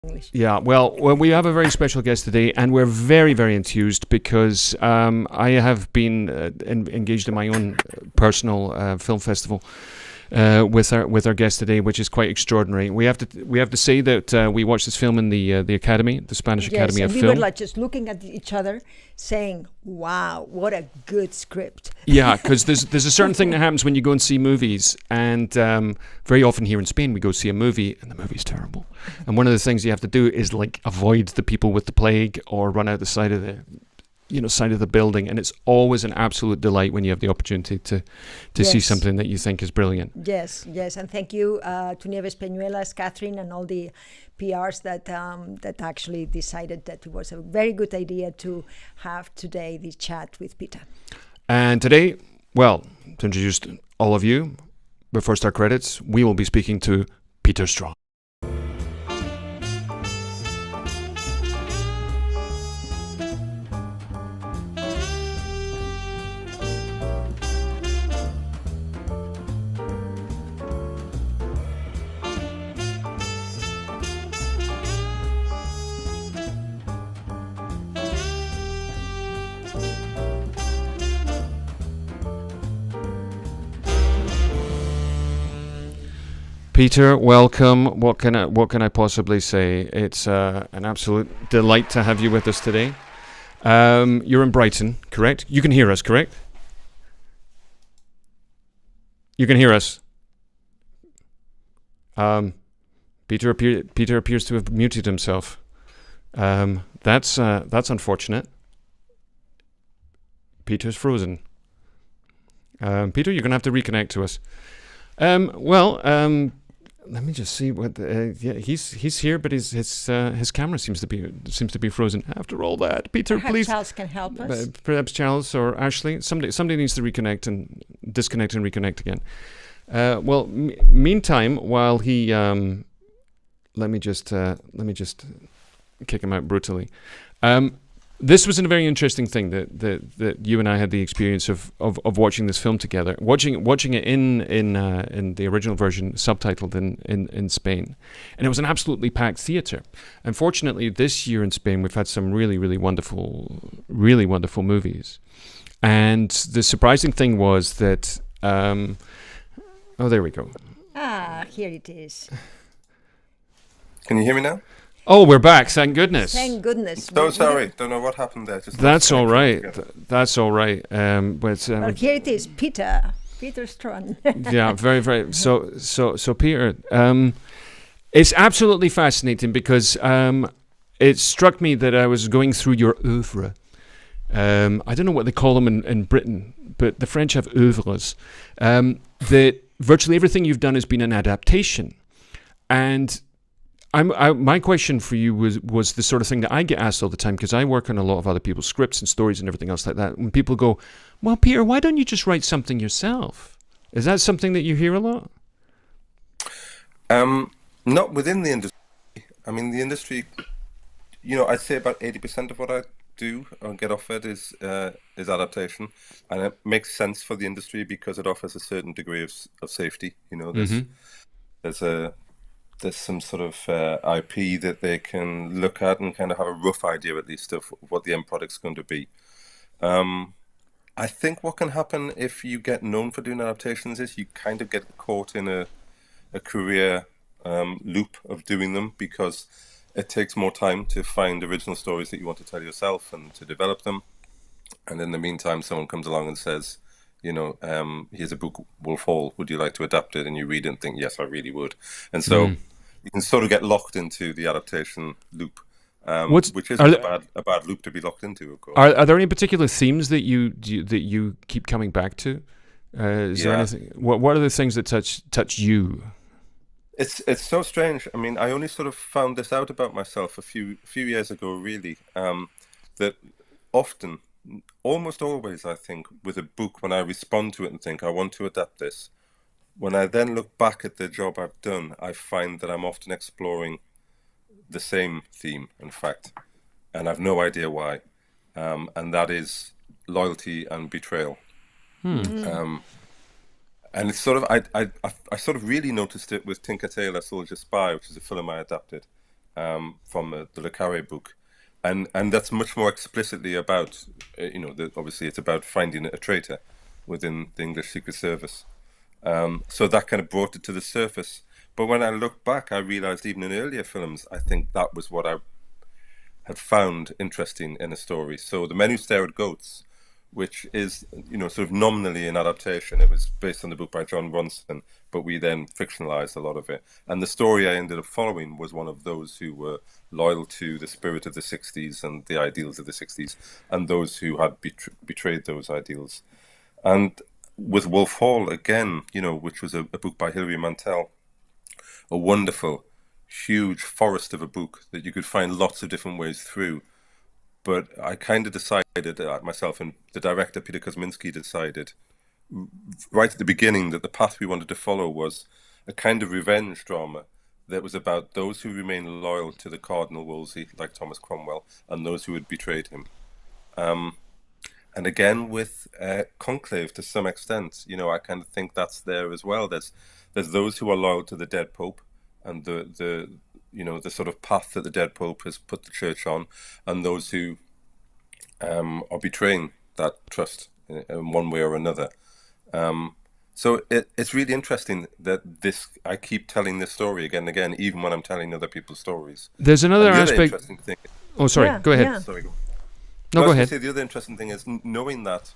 English. Yeah, well, we have a very special guest today, and we're very, very enthused because I have been engaged in my own personal film festival with our guest today, which is quite extraordinary. We have to say that we watched this film in the Academy, the Spanish Academy of we Film. were like just looking at each other, saying, "Wow, what a good script!" Yeah, because there's a certain thing that happens when you go and see movies, and very often here in Spain we go see a movie and the movie's terrible. And one of the things you have to do is like avoid the people with the plague or run out the side of the building. And it's always an absolute delight when you have the opportunity to see something that you think is brilliant. Yes, and thank you to Nieves Peñuelas, Catherine, and all the PRs that actually decided that it was a very good idea to have today the chat with Peter. And today, well, to introduce all of you, but first our credits, we will be speaking to Peter Straughan. Peter, welcome. What can I possibly say? It's an absolute delight to have you with us today. You're in Brighton, correct? You can hear us, correct? You can hear us. Peter appears to have muted himself. That's unfortunate. Peter's frozen. Peter, you're gonna have to reconnect to us. Let me just see what. He's here, but his camera seems to be frozen. After all that, Peter, Perhaps please. Charles can help us. Perhaps Charles or Ashley. Somebody needs to reconnect and disconnect and reconnect again. Meantime, while he, let me just kick him out brutally. This was a very interesting thing that you and I had the experience of watching this film together, watching it in the original version, subtitled in Spain, and it was an absolutely packed theatre. Unfortunately, this year in Spain, we've had some really, really wonderful movies, and the surprising thing was that there we go. Here it is. Can you hear me now? Oh, we're back! Thank goodness. Thank goodness. So sorry, don't know what happened there. That's all right. That's all right. Well, here it is, Peter Straughan. Yeah, very, very. So Peter, it's absolutely fascinating because it struck me that I was going through your oeuvre. I don't know what they call them in Britain, but the French have oeuvres. That virtually everything you've done has been an adaptation, and my question for you was the sort of thing that I get asked all the time, because I work on a lot of other people's scripts and stories and everything else like that. When people go, "Well, Peter, why don't you just write something yourself?" Is that something that you hear a lot? Not within the industry. I mean, the industry, I'd say about 80% of what I do or get offered is adaptation, and it makes sense for the industry because it offers a certain degree of safety. There's some sort of IP that they can look at and kind of have a rough idea at least of what the end product's going to be. I think what can happen if you get known for doing adaptations is you kind of get caught in a career loop of doing them, because it takes more time to find original stories that you want to tell yourself and to develop them. And in the meantime, someone comes along and says, here's a book, Wolf Hall, would you like to adapt it? And you read it and think, yes, I really would. And so you can sort of get locked into the adaptation loop, which is a bad loop to be locked into, of course. Are there any particular themes that you keep coming back to? Is there anything? What are the things that touch you? It's so strange. I mean, I only sort of found this out about myself a few years ago, really. That often, almost always, I think, with a book, when I respond to it and think I want to adapt this, when I then look back at the job I've done, I find that I'm often exploring the same theme, in fact, and I've no idea why. And that is loyalty and betrayal. And it's sort of, I sort of really noticed it with Tinker Tailor Soldier Spy, which is a film I adapted. from the Le Carré book, and that's much more explicitly about, obviously it's about finding a traitor within the English Secret Service. So that kind of brought it to the surface. But when I look back, I realized even in earlier films, I think that was what I had found interesting in a story. So The Men Who Stare at Goats, which is, sort of nominally an adaptation. It was based on the book by John Ronson, but we then fictionalized a lot of it. And the story I ended up following was one of those who were loyal to the spirit of the 60s and the ideals of the 60s, and those who had betrayed those ideals. And with Wolf Hall, again, which was a book by Hilary Mantel, a wonderful, huge forest of a book that you could find lots of different ways through. But I kind of decided myself, and the director, Peter Kosminski, decided right at the beginning that the path we wanted to follow was a kind of revenge drama that was about those who remained loyal to the Cardinal Wolsey, like Thomas Cromwell, and those who had betrayed him. And again, with Conclave, to some extent, I kind of think that's there as well. There's those who are loyal to the dead Pope and the sort of path that the dead Pope has put the church on, and those who are betraying that trust in one way or another. So it's really interesting that I keep telling this story again and again, even when I'm telling other people's stories. There's another aspect. Interesting thing. Oh, sorry. Go ahead. Yeah. Sorry. No, go ahead. The other interesting thing is knowing that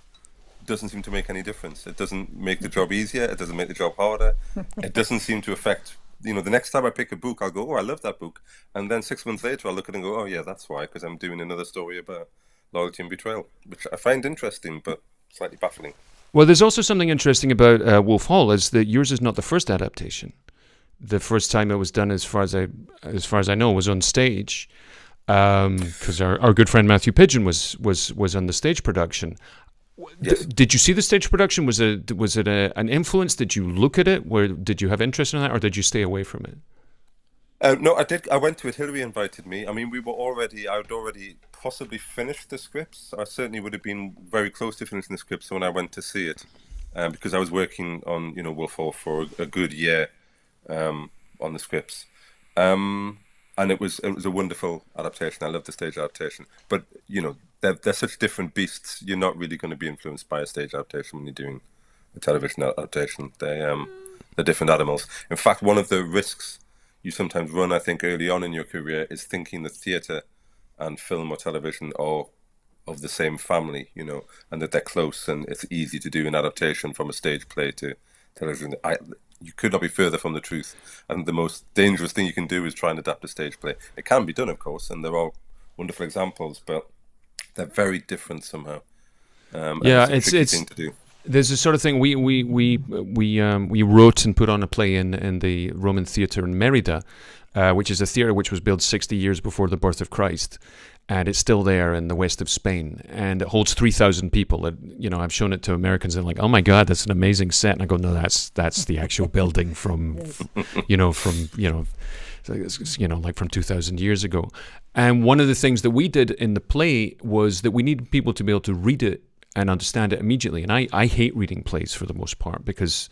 doesn't seem to make any difference. It doesn't make the job easier. It doesn't make the job harder. It doesn't seem to affect. The next time I pick a book, I'll go, oh, I love that book. And then 6 months later, I'll look at it and go, oh, yeah, that's why, because I'm doing another story about loyalty and betrayal, which I find interesting, but slightly baffling. Well, there's also something interesting about Wolf Hall, is that yours is not the first adaptation. The first time it was done, as far as I know, was on stage, because our good friend Matthew Pigeon was on the stage production. Yes. Did you see the stage production? Was it an influence? Did you look at it? Did you have interest in that, or did you stay away from it? No, I did. I went to it. Hilary invited me. I mean, I'd already possibly finished the scripts. I certainly would have been very close to finishing the scripts when I went to see it, because I was working on, Wolf Hall for a good year on the scripts. And it was a wonderful adaptation. I love the stage adaptation. But, they're such different beasts. You're not really going to be influenced by a stage adaptation when you're doing a television adaptation. They're different animals. In fact, one of the risks you sometimes run, I think, early on in your career is thinking that theatre and film or television are of the same family, and that they're close and it's easy to do an adaptation from a stage play to television. You could not be further from the truth. And the most dangerous thing you can do is try and adapt a stage play. It can be done, of course, and there are wonderful examples, but they're very different somehow. Yeah, it's a tricky thing to do. There's a sort of thing we wrote and put on a play in the Roman theatre in Merida, which is a theatre which was built 60 years before the birth of Christ, and it's still there in the west of Spain, and it holds 3,000 people. I've shown it to Americans, and they're like, "Oh my God, that's an amazing set," and I go, "No, that's the actual building from 2,000 years ago." And one of the things that we did in the play was that we needed people to be able to read it and understand it immediately. And I hate reading plays for the most part, because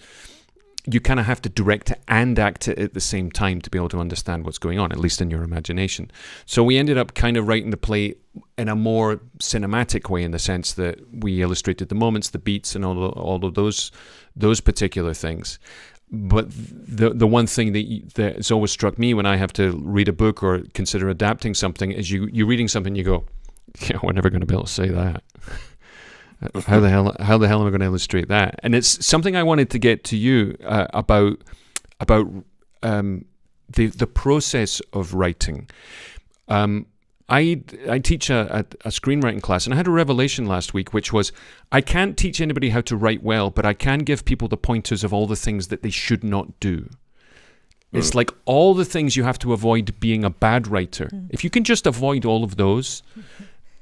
you kind of have to direct it and act it at the same time to be able to understand what's going on, at least in your imagination. So we ended up kind of writing the play in a more cinematic way, in the sense that we illustrated the moments, the beats, and all of those particular things. But the one thing that has always struck me when I have to read a book or consider adapting something is you're reading something, you go, "Yeah, we're never going to be able to say that. How the hell am I going to illustrate that?" And it's something I wanted to get to you about the process of writing. I teach a screenwriting class, and I had a revelation last week, which was I can't teach anybody how to write well, but I can give people the pointers of all the things that they should not do. It's like all the things you have to avoid being a bad writer. If you can just avoid all of those,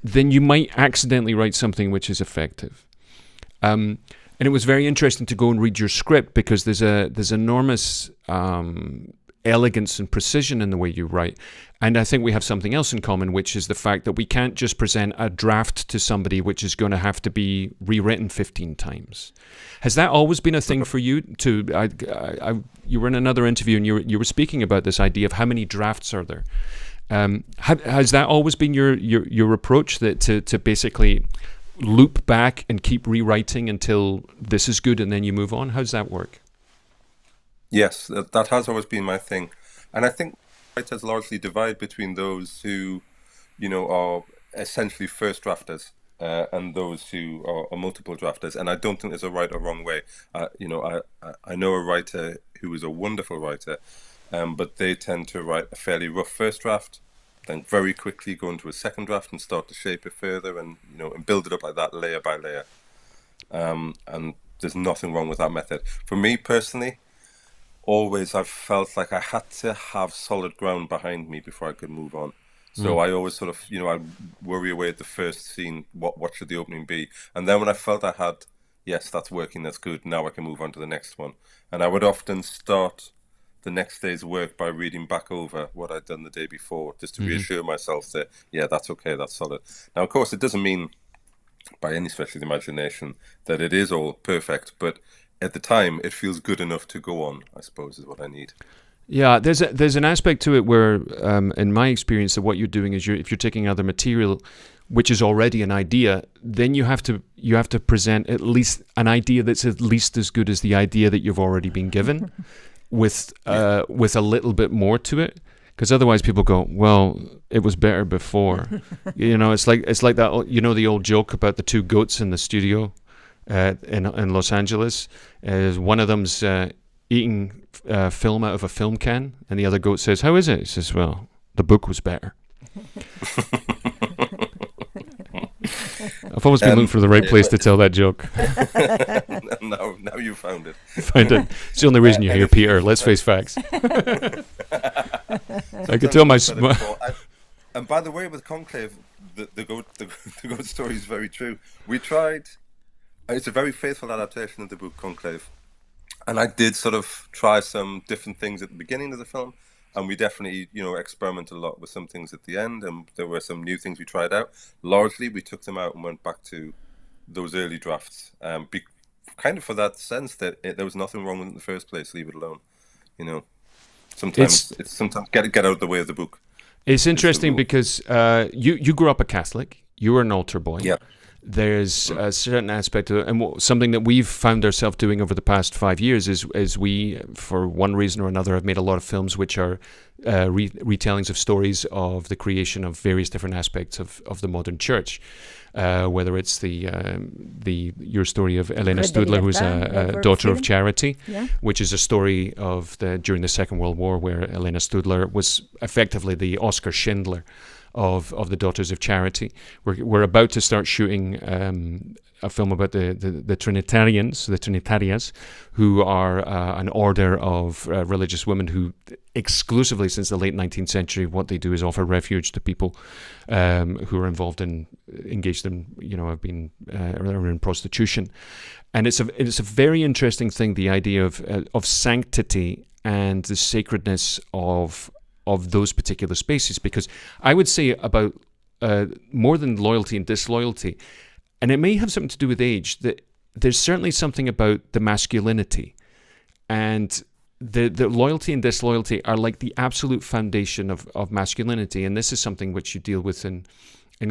then you might accidentally write something which is effective. And it was very interesting to go and read your script, because there's enormous elegance and precision in the way you write. And I think we have something else in common, which is the fact that we can't just present a draft to somebody which is going to have to be rewritten 15 times. Has that always been a thing for you? You were in another interview and you were speaking about this idea of how many drafts are there. Has that always been your approach, that to basically loop back and keep rewriting until this is good and then you move on? How's that work? Yes, that has always been my thing. And I think writers largely divide between those who, are essentially first drafters, and those who are multiple drafters. And I don't think there's a right or wrong way. I know a writer who is a wonderful writer, but they tend to write a fairly rough first draft, then very quickly go into a second draft and start to shape it further, and and build it up like that, layer by layer. And there's nothing wrong with that method. For me personally, always I've felt like I had to have solid ground behind me before I could move on. So I always sort of, I worry away at the first scene, what should the opening be? And then when I felt I had, yes, that's working, that's good, now I can move on to the next one. And I would often start the next day's work by reading back over what I'd done the day before, just to reassure myself that, yeah, that's okay, that's solid. Now, of course, it doesn't mean by any stretch of the imagination that it is all perfect, but at the time, it feels good enough to go on, I suppose, is what I need. Yeah, there's an aspect to it where, in my experience, that what you're doing is if you're taking other material, which is already an idea, then you have to present at least an idea that's at least as good as the idea that you've already been given, with a little bit more to it. Because otherwise, people go, well, it was better before. It's like that. The old joke about the two goats in the studio in Los Angeles. One of them's eating film out of a film can, and the other goat says, "How is it?" He says, "Well, the book was better." I've always been looking for the right place to tell that joke. Now you found it. Find it. It's the only reason you're here, Peter. Let's face facts. I could tell my. And by the way, with Conclave, the goat story is very true. We tried. It's a very faithful adaptation of the book Conclave. And I did sort of try some different things at the beginning of the film, and we definitely, experimented a lot with some things at the end, and there were some new things we tried out. Largely, we took them out and went back to those early drafts, kind of for that sense that there was nothing wrong with it in the first place. Leave it alone. Sometimes it's get out of the way of the book. It's interesting because you grew up a Catholic. You were an altar boy. Yeah. There's a certain aspect of it, and something that we've found ourselves doing over the past 5 years is we, for one reason or another, have made a lot of films which are retellings of stories of the creation of various different aspects of the modern church. Whether it's your story of Elena Studler, who's a daughter of charity, which is a story of during the Second World War, where Elena Studler was effectively the Oskar Schindler of the Daughters of Charity. We're about to start shooting a film about the Trinitarias, who are an order of religious women who exclusively since the late 19th century, what they do is offer refuge to people who are engaged in, have been or in prostitution. And it's a very interesting thing, the idea of sanctity and the sacredness of those particular spaces, because I would say about more than loyalty and disloyalty, and it may have something to do with age, that there's certainly something about the masculinity, and the loyalty and disloyalty are like the absolute foundation of masculinity, and this is something which you deal with in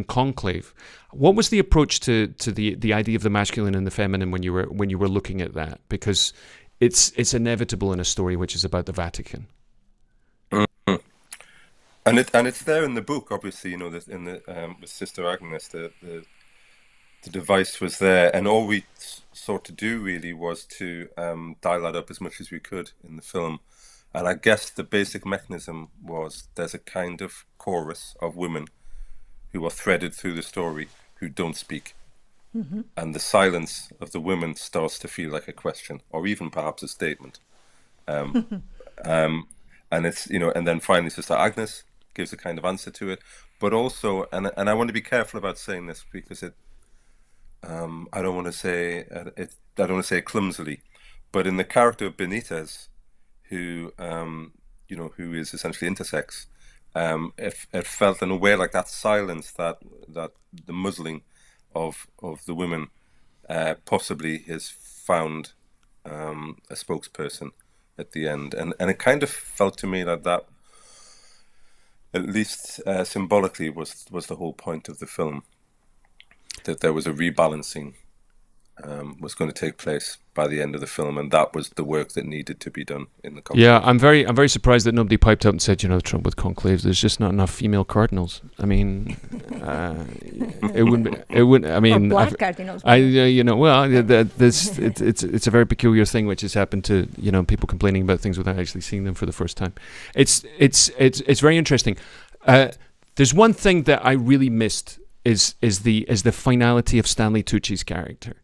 Conclave. What was the approach to the idea of the masculine and the feminine when you were looking at that? Because it's inevitable in a story which is about the Vatican. And it's there in the book, obviously, with Sister Agnes, the device was there, and all we sought to do really was to dial that up as much as we could in the film. And I guess the basic mechanism was there's a kind of chorus of women who are threaded through the story who don't speak. Mm-hmm. And the silence of the women starts to feel like a question, or even perhaps a statement. And it's, and then finally Sister Agnes gives a kind of answer to it, but also, and I want to be careful about saying this because I don't want to say it clumsily, but in the character of Benitez, who who is essentially intersex, it felt in a way like that silence, that the muzzling of the women possibly has found a spokesperson at the end, and it kind of felt to me that at least symbolically, was the whole point of the film, that there was a rebalancing was going to take place by the end of the film, and that was the work that needed to be done in the Conclave. Yeah, I'm very surprised that nobody piped up and said, the trouble with Conclave, there's just not enough female cardinals. I mean, it wouldn't. I mean, or black cardinals. It's a very peculiar thing which has happened to people complaining about things without actually seeing them for the first time. It's very interesting. There's one thing that I really missed is the finality of Stanley Tucci's character.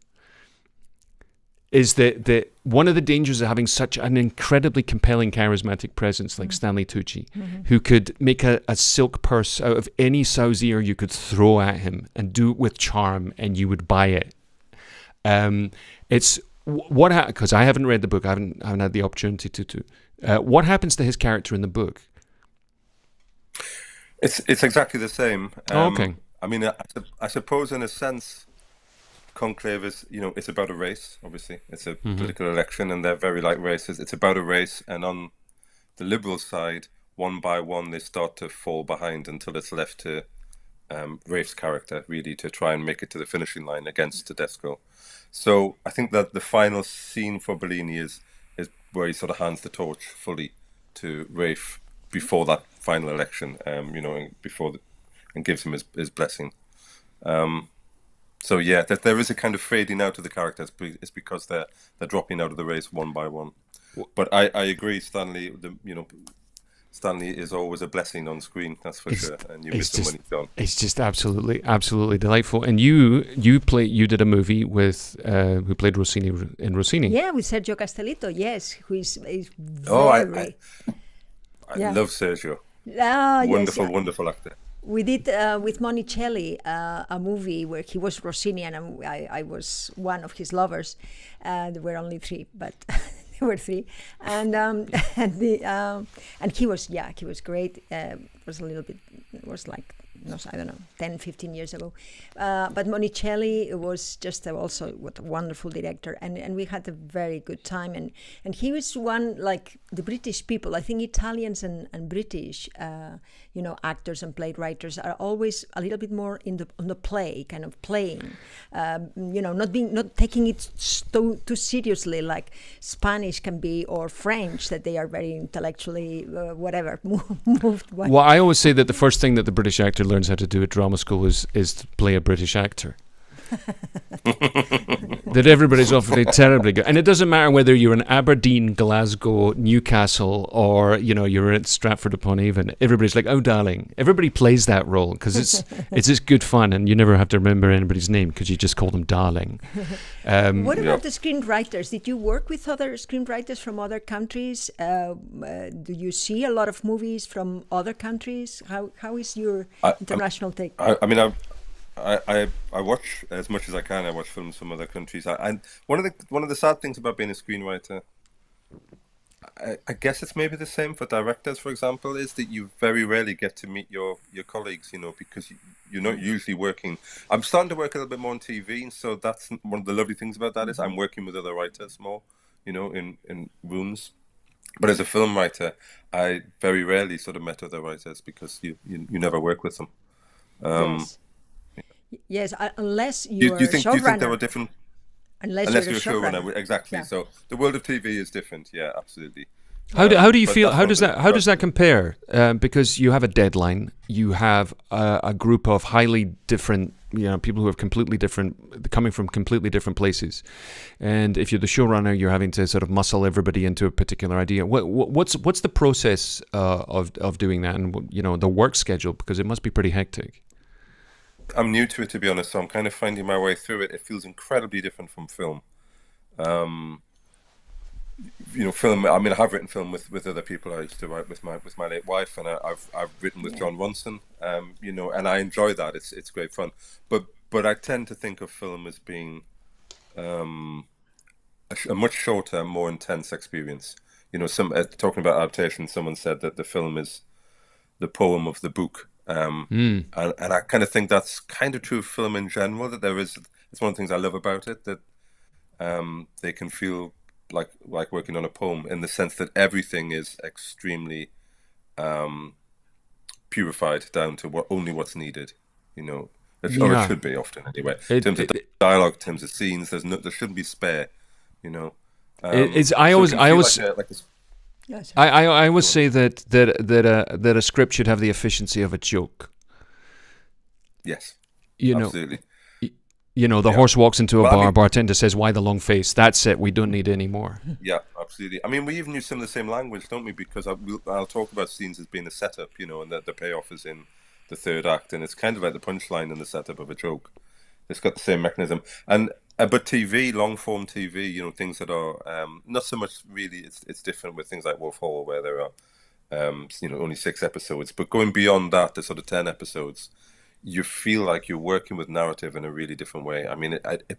Is that one of the dangers of having such an incredibly compelling, charismatic presence like Stanley Tucci, who could make a silk purse out of any sow's ear you could throw at him and do it with charm, and you would buy it. It's what because I haven't read the book, I haven't had the opportunity to. What happens to his character in the book? It's exactly the same. Okay. I mean, I suppose in a sense, Conclave is, it's about a race, obviously. It's a political election, and they're very like races. It's about a race, and on the Liberal side, one by one, they start to fall behind until it's left to Rafe's character, really, to try and make it to the finishing line against Tedesco. So I think that the final scene for Bellini is where he sort of hands the torch fully to Rafe before that final election, and gives him his blessing. So yeah, that there is a kind of fading out of the characters. It's because they're dropping out of the race one by one. But I agree, Stanley. Stanley is always a blessing on screen, that's for sure. And you miss him when he's gone. It's just absolutely delightful. And you did a movie with who played Rossini in Rossini. Yeah, with Sergio Castellitto. Yes, who is very. I love Sergio. Wonderful actor. We did with Monicelli a movie where he was Rossini and I was one of his lovers. There were only three, but there were three. And he was great. It was like, I don't know, 10, 15 years ago. But Monicelli was just also a wonderful director, and we had a very good time. And he was one, like the British people, I think Italians and British, actors and playwrights are always a little bit more on the play, kind of playing, not taking it too seriously like Spanish can be, or French, that they are very intellectually moved by. Well, I always say that the first thing that the British actor learns how to do at drama school is to play a British actor. That everybody's awfully terribly good, and it doesn't matter whether you're in Aberdeen, Glasgow, Newcastle, or you're at Stratford upon Avon. Everybody's like, "Oh, darling!" Everybody plays that role because it's just good fun, and you never have to remember anybody's name because you just call them darling. What about the screenwriters? Did you work with other screenwriters from other countries? Do you see a lot of movies from other countries? How is your international take? I watch as much as I can. I watch films from other countries. And one of the sad things about being a screenwriter, I guess it's maybe the same for directors, for example, is that you very rarely get to meet your colleagues, because you're not usually working. I'm starting to work a little bit more on TV, so that's one of the lovely things about that is I'm working with other writers more, in rooms. But as a film writer, I very rarely sort of met other writers because you never work with them. Yes, unless you're a showrunner. Do you think there are different? Unless you're a showrunner, exactly. Yeah. So the world of TV is different. Yeah, absolutely. How do you feel? How does that compare? Because you have a deadline, you have a group of highly different, people who are coming from completely different places, and if you're the showrunner, you're having to sort of muscle everybody into a particular idea. What's the process of doing that, and the work schedule, because it must be pretty hectic. I'm new to it, to be honest, so I'm kind of finding my way through it. It feels incredibly different from film. Film. I mean, I have written film with other people. I used to write with my late wife, and I've written with John Ronson. And I enjoy that. It's great fun. But I tend to think of film as being a much shorter, more intense experience. Talking about adaptation, someone said that the film is the poem of the book. And I kind of think that's kind of true of film in general, that it's one of the things I love about it, that they can feel like working on a poem, in the sense that everything is extremely purified down to only what's needed, you know, or it Yeah. should be often anyway. In It, terms of it, dialogue, in terms of scenes, there shouldn't be spare, you know. it's So it can feel like a Yeah, sorry. I always go on. say that a script should have the efficiency of a joke. Yes, You know, absolutely. the Yeah. horse walks into a Well, I bar, mean, bartender says, "Why the long face?" That's it. We don't need any more. yeah, absolutely. I mean, we even use some of the same language, don't we? Because I'll talk about scenes as being a setup, you know, and that the payoff is in the third act, and it's kind of like the punchline and the setup of a joke. It's got the same mechanism, and but TV, long form TV, you know, things that are not so much really. It's different with things like Wolf Hall, where there are only 6 episodes, but going beyond that, the sort of 10 episodes, you feel like you're working with narrative in a really different way. I mean, it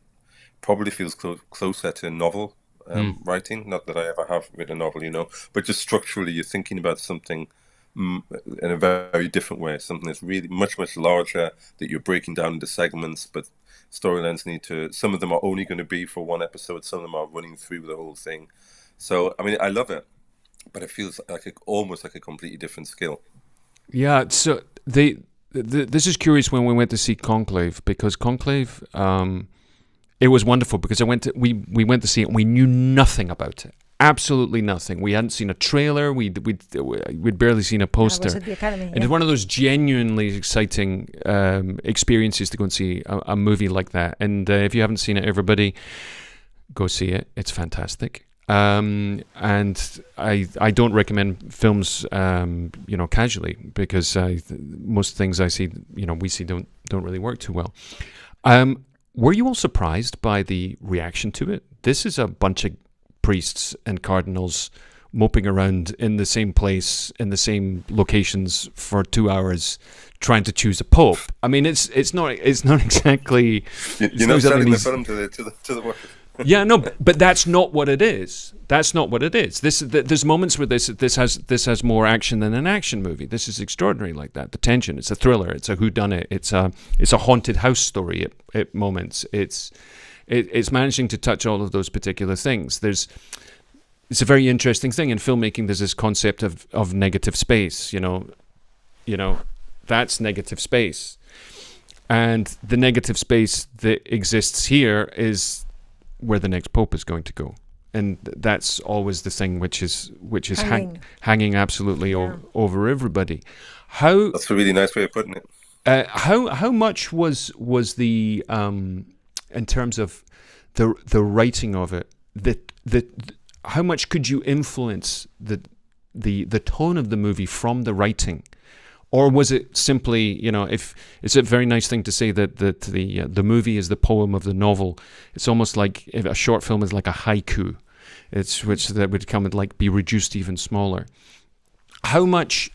probably feels closer to novel Mm. writing. Not that I ever have written a novel, you know, but just structurally, you're thinking about something in a very different way. Something that's really much, much larger, that you're breaking down into segments, but storylines some of them are only going to be for one episode, some of them are running through the whole thing. So, I mean, I love it, but it feels like almost like a completely different skill. Yeah. So this is curious when we went to see Conclave, because Conclave, it was wonderful because we went to see it and we knew nothing about it. Absolutely nothing. We hadn't seen a trailer. We'd barely seen a I poster. was at the Academy. And it's one of those genuinely exciting experiences to go and see a movie like that. And if you haven't seen it, everybody, go see it. It's fantastic. And I don't recommend films, casually, because most things we see don't really work too well. Were you all surprised by the reaction to it? This is a bunch of priests and cardinals moping around in the same place, in the same locations for 2 hours, trying to choose a pope. I mean, it's not exactly. You're not selling the film to the world. Yeah, no, but that's not what it is. That's not what it is. There's moments where this has more action than an action movie. This is extraordinary like that. The tension. It's a thriller. It's a whodunit. It's a haunted house story at moments. It's managing to touch all of those particular things. It's a very interesting thing in filmmaking. There's this concept of negative space. You know, that's negative space, and the negative space that exists here is where the next pope is going to go, and that's always the thing which is hanging absolutely over everybody. That's a really nice way of putting it. How much was the in terms of the writing of it, how much could you influence the tone of the movie from the writing? Or was it simply, it's a very nice thing to say that the movie is the poem of the novel. It's almost like if a short film is like a haiku, which that would come and like be reduced even smaller. How much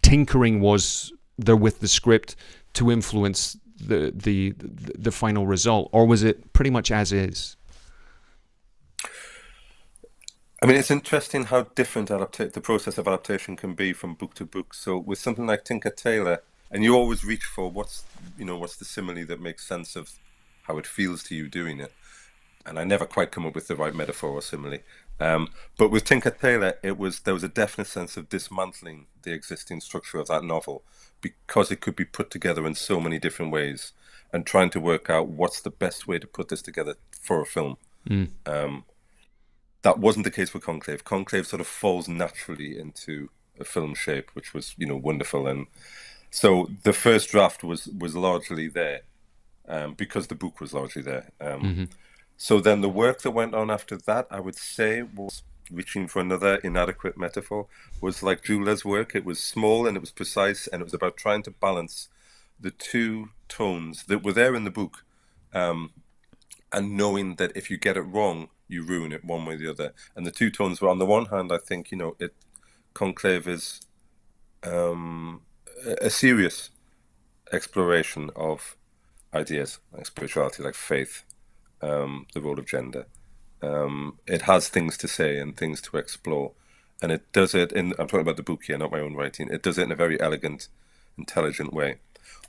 tinkering was there with the script to influence the final result, or was it pretty much as is? I mean, it's interesting how different the process of adaptation can be from book to book. So with something like Tinker Tailor, and you always reach for what's the simile that makes sense of how it feels to you doing it. And I never quite come up with the right metaphor or simile. But with Tinker Tailor, there was a definite sense of dismantling the existing structure of that novel, because it could be put together in so many different ways, and trying to work out what's the best way to put this together for a film. That wasn't the case with Conclave. Conclave sort of falls naturally into a film shape, which was, wonderful. And so the first draft was largely there, because the book was largely there. So then the work that went on after that, I would say, was, reaching for another inadequate metaphor, was like Julia's work. It was small and it was precise, and it was about trying to balance the two tones that were there in the book, and knowing that if you get it wrong, you ruin it one way or the other. And the two tones were, on the one hand, I think, Conclave is a serious exploration of ideas like spirituality, like faith, the role of gender. It has things to say and things to explore, and it does it I'm talking about the book here, not my own writing. It does it in a very elegant, intelligent way.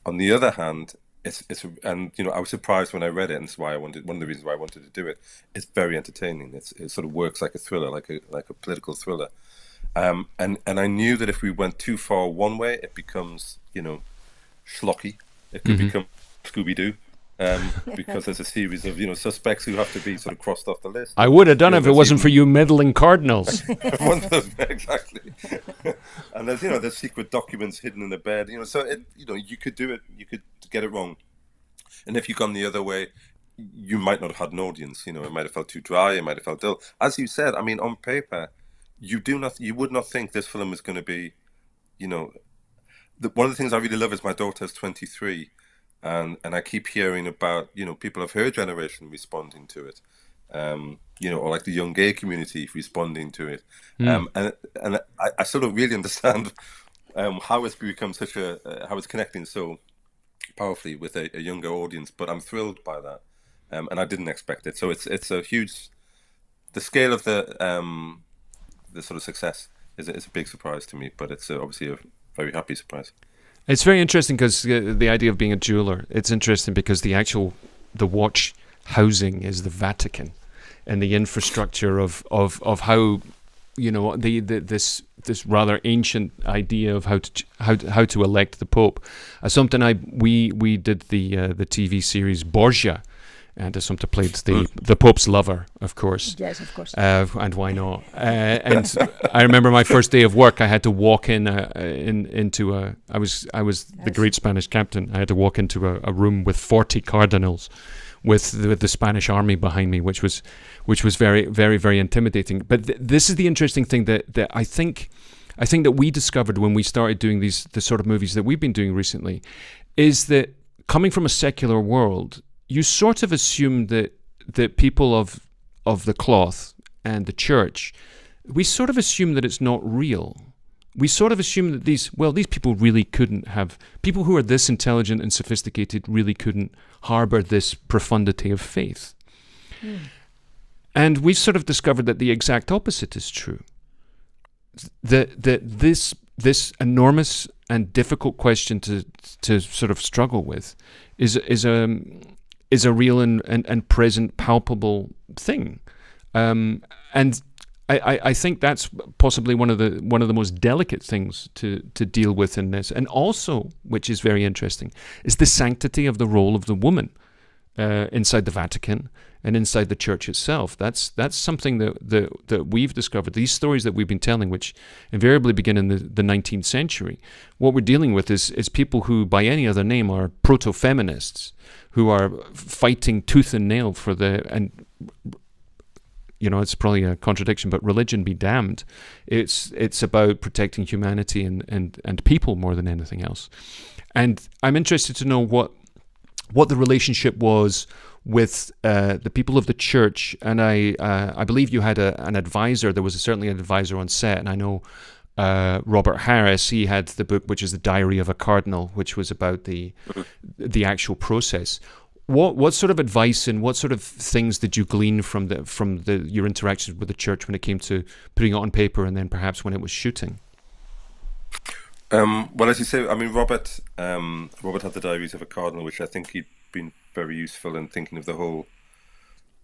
On the other hand, I was surprised when I read it, and that's why one of the reasons why I wanted to do it. It's very entertaining. It sort of works like a thriller, like a political thriller. And I knew that if we went too far one way, it becomes, schlocky. It could become Scooby-Doo. Because there's a series of suspects who have to be sort of crossed off the list. I would have done it if it wasn't for you meddling cardinals. Exactly. And there's secret documents hidden in the bed. So you could do it. You could get it wrong. And if you'd gone the other way, you might not have had an audience. It might have felt too dry. It might have felt dull. As you said, I mean, on paper, you would not think this film is going to be, one of the things I really love is my daughter's 23. And I keep hearing about, people of her generation responding to it, or like the young gay community responding to it. And I still don't really understand how it's become how it's connecting so powerfully with a younger audience. But I'm thrilled by that. And I didn't expect it. So it's a huge, the scale of the sort of success is a big surprise to me, but it's obviously a very happy surprise. It's very interesting because the idea of being a jeweler, it's interesting because the watch housing is the Vatican, and the infrastructure of how, this rather ancient idea of how to elect the Pope. Assumpta we did the TV series Borgia, and Assumpta played the Pope's lover, of course. Yes, of course. And why not? And I remember my first day of work. I had to walk into a. I was the great Spanish captain. I had to walk into a room with 40 cardinals, with the Spanish army behind me, which was very, very, very intimidating. But this is the interesting thing that I think that we discovered when we started doing the sort of movies that we've been doing recently, is that coming from a secular world, you sort of assume that people of the cloth and the church, we sort of assume that it's not real. We sort of assume that these people really couldn't have, people who are this intelligent and sophisticated really couldn't harbor this profundity of faith. And we've sort of discovered that the exact opposite is true. That this enormous and difficult question to sort of struggle with is a real and present, palpable thing, and I think that's possibly one of the most delicate things to deal with in this, and also, which is very interesting, is the sanctity of the role of the woman inside the Vatican and inside the church itself. That's something that we've discovered. These stories that we've been telling, which invariably begin in the 19th century, what we're dealing with is people who, by any other name, are proto-feminists, who are fighting tooth and nail for it's probably a contradiction, but religion be damned. It's about protecting humanity and people more than anything else. And I'm interested to know what the relationship was with the people of the church. And I believe you had an advisor. There was certainly an advisor on set, and I know Robert Harris, he had the book which is The Diary of a Cardinal, which was about the actual process. What sort of advice and what sort of things did you glean from your interactions with the church when it came to putting it on paper and then perhaps when it was shooting? Well, as you say, I mean, Robert had The Diaries of a Cardinal, which I think he'd been very useful in thinking of the whole.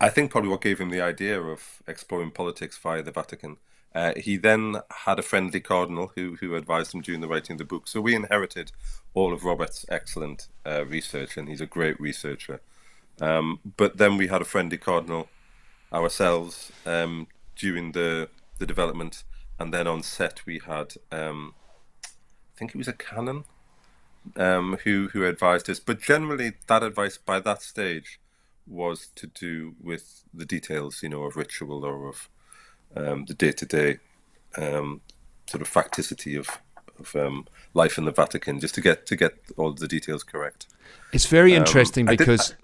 I think probably what gave him the idea of exploring politics via the Vatican. He then had a friendly cardinal who advised him during the writing of the book. So we inherited all of Robert's excellent research, and he's a great researcher. But then we had a friendly cardinal ourselves during the development, and then on set we had, I think it was a canon who advised us. But generally, that advice by that stage was to do with the details, of ritual or of the day-to-day sort of facticity of life in the Vatican, just to get all the details correct. It's very interesting because.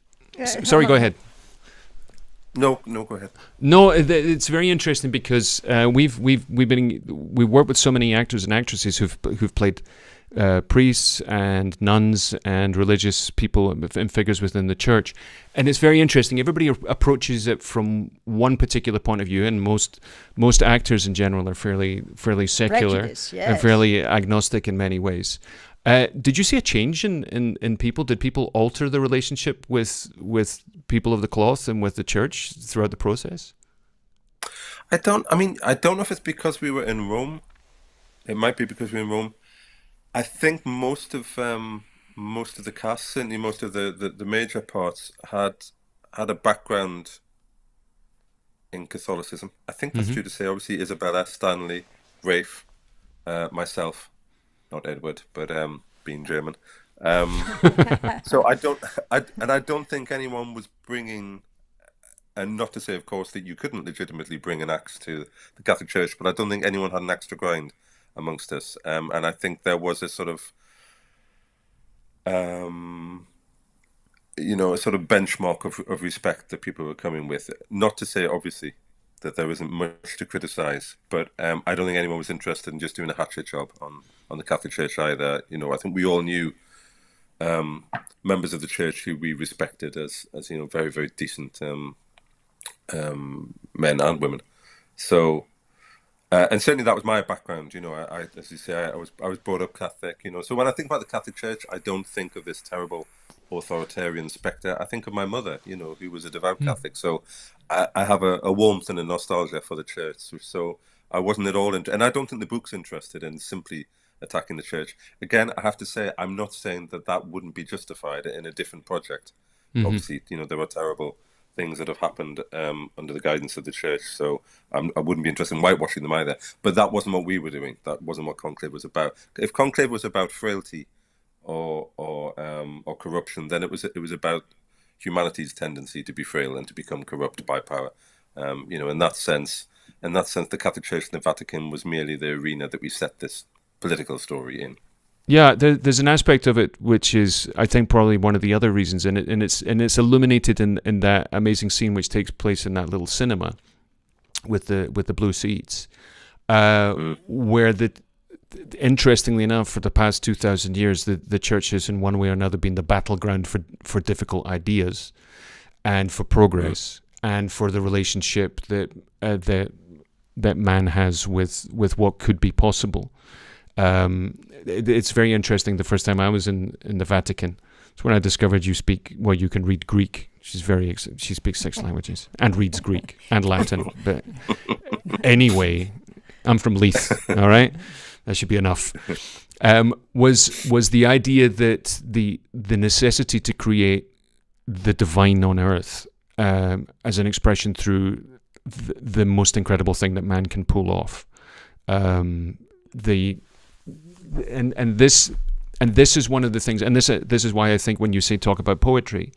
Sorry, go ahead. No, go ahead. No, it's very interesting because we've worked with so many actors and actresses who've played priests and nuns and religious people and figures within the church, and it's very interesting. Everybody approaches it from one particular point of view, and most actors in general are fairly secular and fairly agnostic in many ways. Did you see a change in people? Did people alter the relationship with people of the cloth and with the church throughout the process? I don't know if it's because we were in Rome It might be because we're in Rome. I think most of the cast, certainly most of the major parts, had a background in Catholicism. I think that's Hmm. true to say. Obviously, Isabella, Stanley, Rafe, myself, not Edward, but being German. Um, so I don't think anyone was bringing, and not to say, of course, that you couldn't legitimately bring an axe to the Catholic Church, but I don't think anyone had an axe to grind amongst us. And I think there was a sort of, um, a sort of benchmark of respect that people were coming with. Not to say, obviously, that there isn't much to criticize, but I don't think anyone was interested in just doing a hatchet job on the Catholic Church either. I think we all knew members of the church who we respected as very, very decent men and women. So, and certainly that was my background. As you say, I was brought up Catholic. So when I think about the Catholic Church, I don't think of this terrible authoritarian spectre. I think of my mother, who was a devout Catholic. So I have a warmth and a nostalgia for the church. So I wasn't at all and I don't think the book's interested in simply attacking the church. Again, I have to say, I'm not saying that wouldn't be justified in a different project. Hmm. Obviously, there are terrible things that have happened under the guidance of the church. So I wouldn't be interested in whitewashing them either. But that wasn't what we were doing. That wasn't what Conclave was about. If Conclave was about frailty or corruption, then it was about humanity's tendency to be frail and to become corrupt by power. In that sense, the Catholic Church and the Vatican was merely the arena that we set this political story in. Yeah, there's an aspect of it which is, I think, probably one of the other reasons, and it's illuminated in that amazing scene which takes place in that little cinema with the blue seats, where interestingly enough, for the past 2,000 years, the church has in one way or another been the battleground for difficult ideas, and for progress, and for the relationship that man has with what could be possible. It's very interesting. The first time I was in the Vatican, it's when I discovered you can read Greek. She speaks 6 languages and reads Greek and Latin. But anyway, I'm from Leith. All right, that should be enough. Was the idea that the necessity to create the divine on earth as an expression through the most incredible thing that man can pull off. This is one of the things, and this is why I think when you talk about poetry,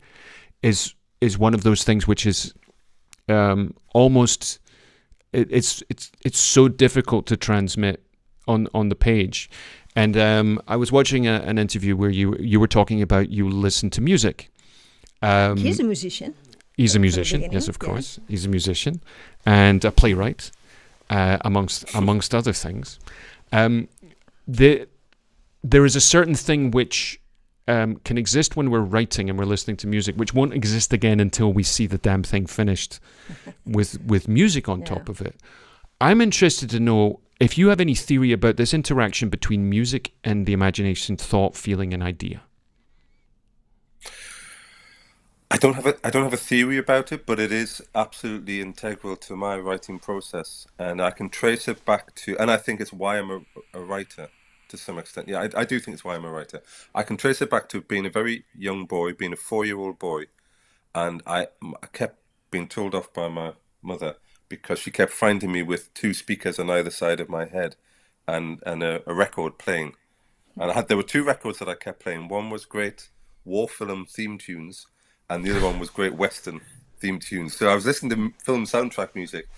is one of those things which is almost it's so difficult to transmit on the page. And I was watching an interview where you were talking about you listen to music. He's a musician. He's a musician, yes, of course. Yeah. He's a musician and a playwright, amongst other things. There is a certain thing which can exist when we're writing and we're listening to music, which won't exist again until we see the damn thing finished with music on top of it. I'm interested to know if you have any theory about this interaction between music and the imagination, thought, feeling, and idea. I don't have a theory about it, but it is absolutely integral to my writing process, and I can trace it back to, and I think it's why I'm a writer to some extent. Yeah, I do think it's why I'm a writer. I can trace it back to being a very young boy, being a 4-year-old boy, and I kept being told off by my mother because she kept finding me with 2 speakers on either side of my head and a record playing. And there were 2 records that I kept playing. One was great war film theme tunes, and the other one was great Western theme tunes. So I was listening to film soundtrack music,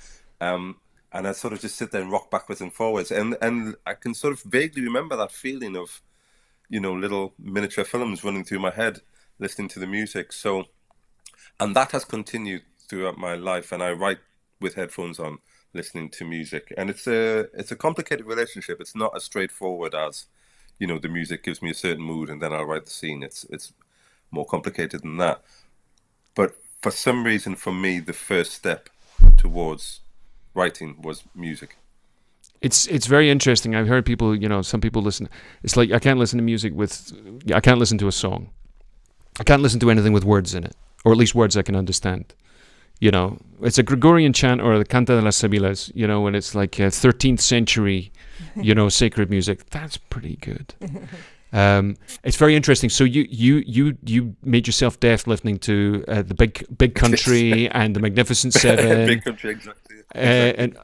and I'd sort of just sit there and rock backwards and forwards. And I can sort of vaguely remember that feeling of, little miniature films running through my head, listening to the music. So, and that has continued throughout my life. And I write with headphones on, listening to music. And it's a complicated relationship. It's not as straightforward as, the music gives me a certain mood and then I'll write the scene. It's more complicated than that. But for some reason, for me, the first step towards writing was music. It's very interesting. I've heard people, some people listen. It's like I can't listen to a song. I can't listen to anything with words in it, or at least words I can understand. It's a Gregorian chant or the Canta de las Sibilas, and it's like 13th century sacred music. That's pretty good. It's very interesting. So you made yourself deaf listening to the Big Country and the Magnificent Seven. Big Country, exactly. And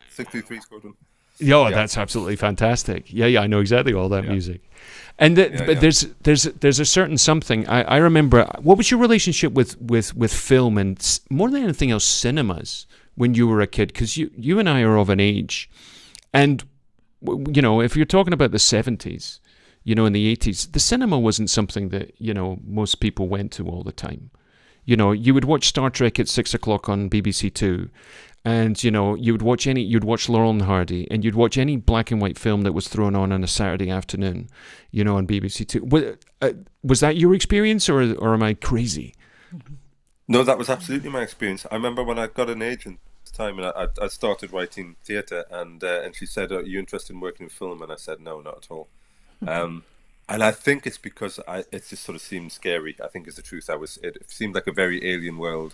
63 Squadron. Yeah, that's absolutely fantastic. Yeah, I know exactly all that music. And but there's a certain something. I remember. What was your relationship with film and more than anything else, cinemas when you were a kid? Because you and I are of an age, and if you're talking about the 70s, in the 80s, the cinema wasn't something that most people went to all the time. You would watch Star Trek at 6:00 on BBC Two. And you'd watch Laurel and Hardy, and you'd watch any black and white film that was thrown on a Saturday afternoon, on BBC Two. Was that your experience, or am I crazy? No, that was absolutely my experience. I remember when I got an agent at the time, and I started writing theatre, and she said, "Are you interested in working in film?" And I said, "No, not at all." And I think it's because it just sort of seemed scary. I think is the truth. It seemed like a very alien world.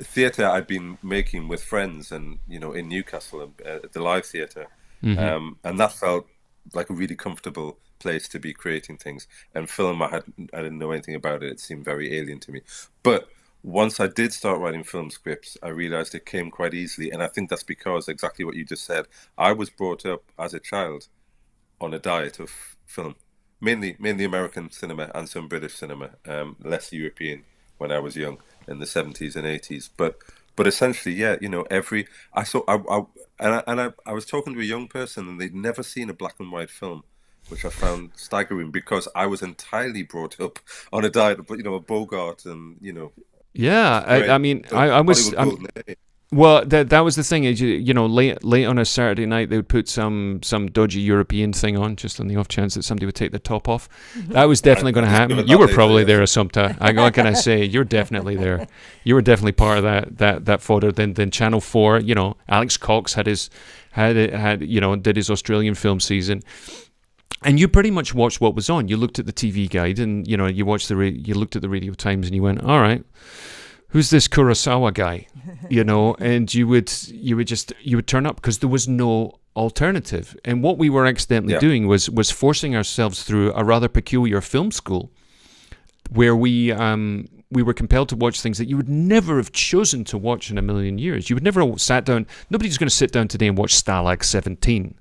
Theatre I'd been making with friends and, in Newcastle at the Live Theatre. Mm-hmm. And that felt like a really comfortable place to be creating things. And film, I didn't know anything about it. It seemed very alien to me. But once I did start writing film scripts, I realized it came quite easily. And I think that's because exactly what you just said. I was brought up as a child on a diet of film, mainly American cinema and some British cinema, less European when I was young. In the 70s and 80s, but essentially, I was talking to a young person and they'd never seen a black and white film, which I found staggering because I was entirely brought up on a diet of, a Bogart and I was. Well, that was the thing is, late on a Saturday night, they would put some dodgy European thing on, just on the off chance that somebody would take their top off. That was definitely going to happen. You were probably there, Assumpta. What can I say? You're definitely there. You were definitely part of that fodder. Then Channel 4, Alex Cox did his Australian film season. And you pretty much watched what was on. You looked at the TV guide and, you looked at the Radio Times and you went, all right, who's this Kurosawa guy? And you would turn up because there was no alternative. And what we were accidentally doing was forcing ourselves through a rather peculiar film school where we were compelled to watch things that you would never have chosen to watch in a million years. You would never have sat down. Nobody's going to sit down today and watch Stalag 17.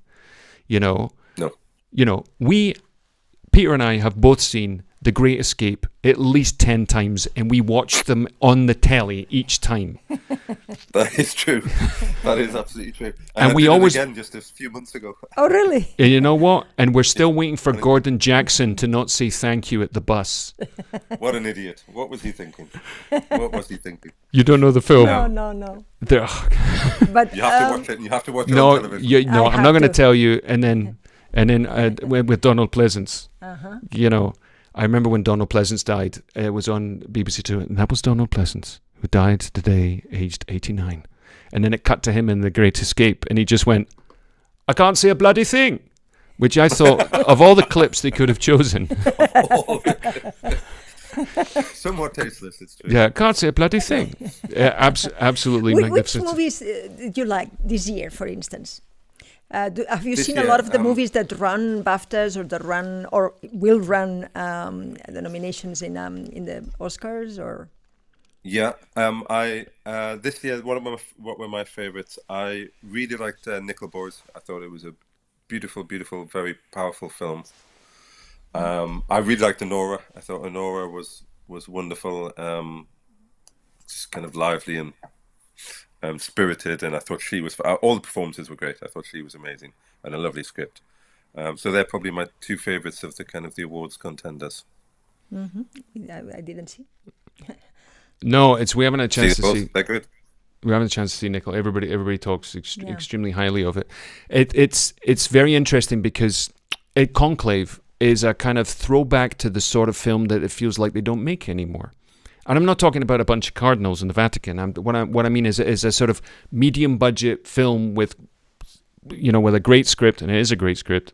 No. Peter and I have both seen The Great Escape at least 10 times, and we watched them on the telly each time. That is true. That is absolutely true. And we always again just a few months ago. Oh, really? And you know what? And we're still waiting for Gordon Jackson to not say thank you at the bus. What an idiot! What was he thinking? You don't know the film? No. But you have to watch it. And you have to watch it on television. I'm not going to tell you. And then with Donald Pleasance, I remember when Donald Pleasance died. It was on BBC Two, and that was Donald Pleasance, who died today, aged 89. And then it cut to him in The Great Escape, and he just went, "I can't say a bloody thing," which I thought, of all the clips they could have chosen. Somewhat tasteless, it's true. Yeah, can't say a bloody thing. Absolutely magnificent. Which movies did you like this year, for instance? Have you seen year, a lot of the movies that run BAFTAs or will run the nominations in the Oscars or? Yeah, I this year what were my favorites? I really liked Nickelboys. I thought it was a beautiful, very powerful film. I really liked Honora. I thought Honora was wonderful, just kind of lively and spirited, and I thought she was. All the performances were great. I thought she was amazing and a lovely script. So they're probably my two favorites of the awards contenders. Mm-hmm. I didn't see. No, we haven't had a chance to see. They're good. We haven't had a chance to see Nickel. Everybody talks extremely highly of it. It's very interesting because Conclave is a kind of throwback to the sort of film that it feels like they don't make anymore. And I'm not talking about a bunch of cardinals in the Vatican. What I mean is a sort of medium budget film with a great script, and it is a great script,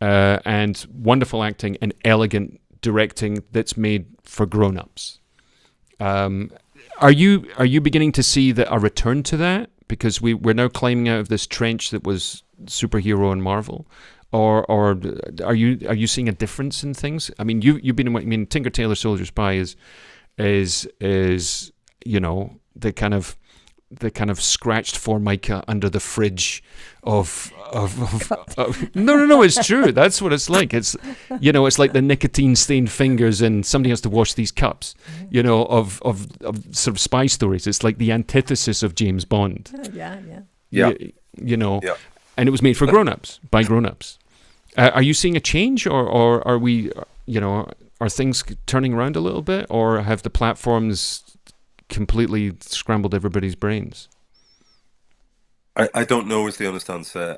and wonderful acting and elegant directing that's made for grown-ups. Are you beginning to see a return to that? because we're now climbing out of this trench that was superhero and Marvel, or are you seeing a difference in things? I mean, you've been in, I mean, Tinker Tailor Soldier Spy is you know, the kind of scratched formica under the fridge of no, it's true. That's what it's like. It's, you know, it's like the nicotine stained fingers and somebody has to wash these cups, you know, of sort of spy stories. It's like the antithesis of James Bond. Yeah. You know, Yeah. and it was made for grown-ups, by grown-ups. Are you seeing a change, or are we, you know, are things turning around a little bit, or have the platforms completely scrambled everybody's brains? I don't know is the honest answer.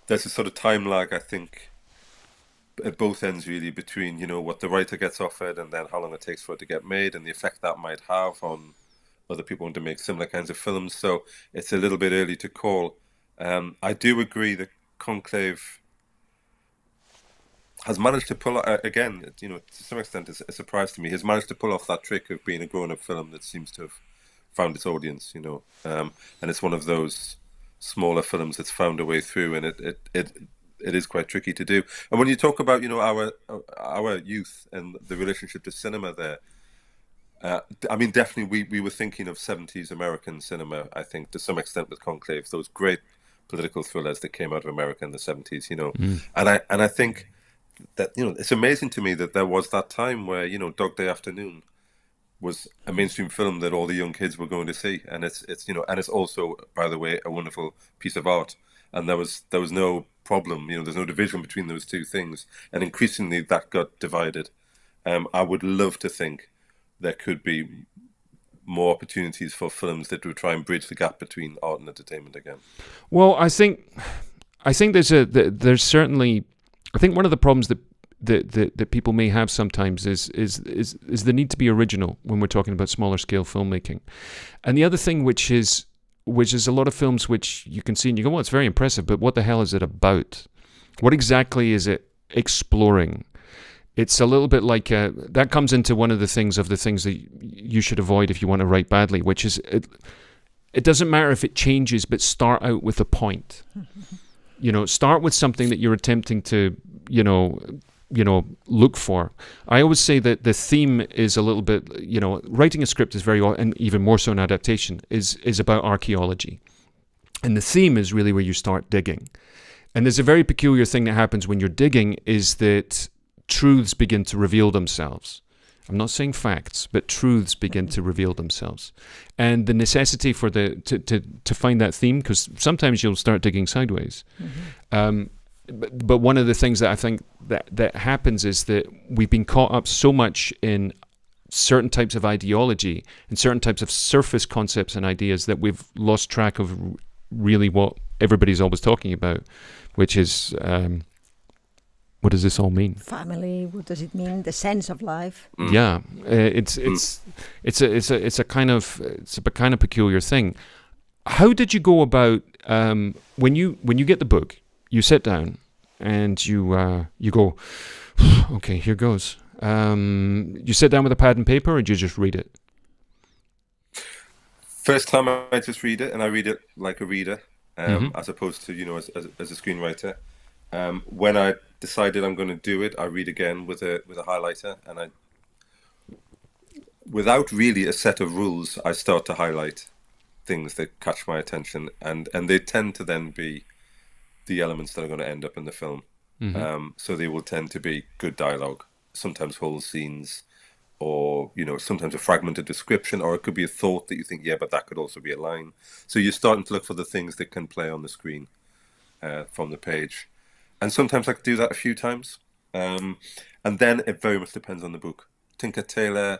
There's a sort of time lag, I think, at both ends really, between, you know, what the writer gets offered and then how long it takes for it to get made and the effect that might have on other people wanting to make similar kinds of films. So it's a little bit early to call. I do agree that Conclave has managed to pull, again, you know, to some extent it's a surprise to me, has managed to pull off that trick of being a grown-up film that seems to have found its audience, you know. And it's one of those smaller films that's found a way through, and it is quite tricky to do. And when you talk about, you know, our youth and the relationship to cinema there, I mean, definitely we were thinking of 70s American cinema, I think, to some extent with Conclave, those great political thrillers that came out of America in the 70s, you know. And I think that, you know, it's amazing to me that there was that time where, you know, Dog Day Afternoon was a mainstream film that all the young kids were going to see, and it's you know, and it's also, by the way, a wonderful piece of art, and there was no problem, you know, there's no division between those two things, and increasingly that got divided. I would love to think there could be more opportunities for films that would try and bridge the gap between art and entertainment again. Well, I think there's certainly, I think one of the problems that people may have sometimes is the need to be original when we're talking about smaller scale filmmaking. And the other thing, which is a lot of films which you can see and you go, well, it's very impressive, but what the hell is it about? What exactly is it exploring? It's a little bit like that comes into one of the things that you should avoid if you want to write badly, which is it doesn't matter if it changes, but start out with a point. You know, start with something that you're attempting to, you know, look for. I always say that the theme is a little bit, you know, writing a script is very, and even more so an adaptation, is about archaeology. And the theme is really where you start digging. And there's a very peculiar thing that happens when you're digging, is that truths begin to reveal themselves. I'm not saying facts, but truths begin to reveal themselves. And the necessity for to find that theme, because sometimes you'll start digging sideways. But one of the things that I think that happens is that we've been caught up so much in certain types of ideology and certain types of surface concepts and ideas that we've lost track of really what everybody's always talking about, which is what does this all mean? Family. What does it mean? The sense of life. Yeah, it's a kind of peculiar thing. How did you go about when you get the book? You sit down and you go, okay, here goes. You sit down with a pad and paper, or do you just read it? First time I just read it, and I read it like a reader, as opposed to, you know, as a screenwriter. When I decided I'm going to do it, I read again with a highlighter, and without really a set of rules, I start to highlight things that catch my attention, and they tend to then be the elements that are going to end up in the film. So they will tend to be good dialogue, sometimes whole scenes, or, you know, sometimes a fragmented description, or it could be a thought that you think, yeah, but that could also be a line. So you're starting to look for the things that can play on the screen from the page. And sometimes I could do that a few times. And then it very much depends on the book. Tinker Tailor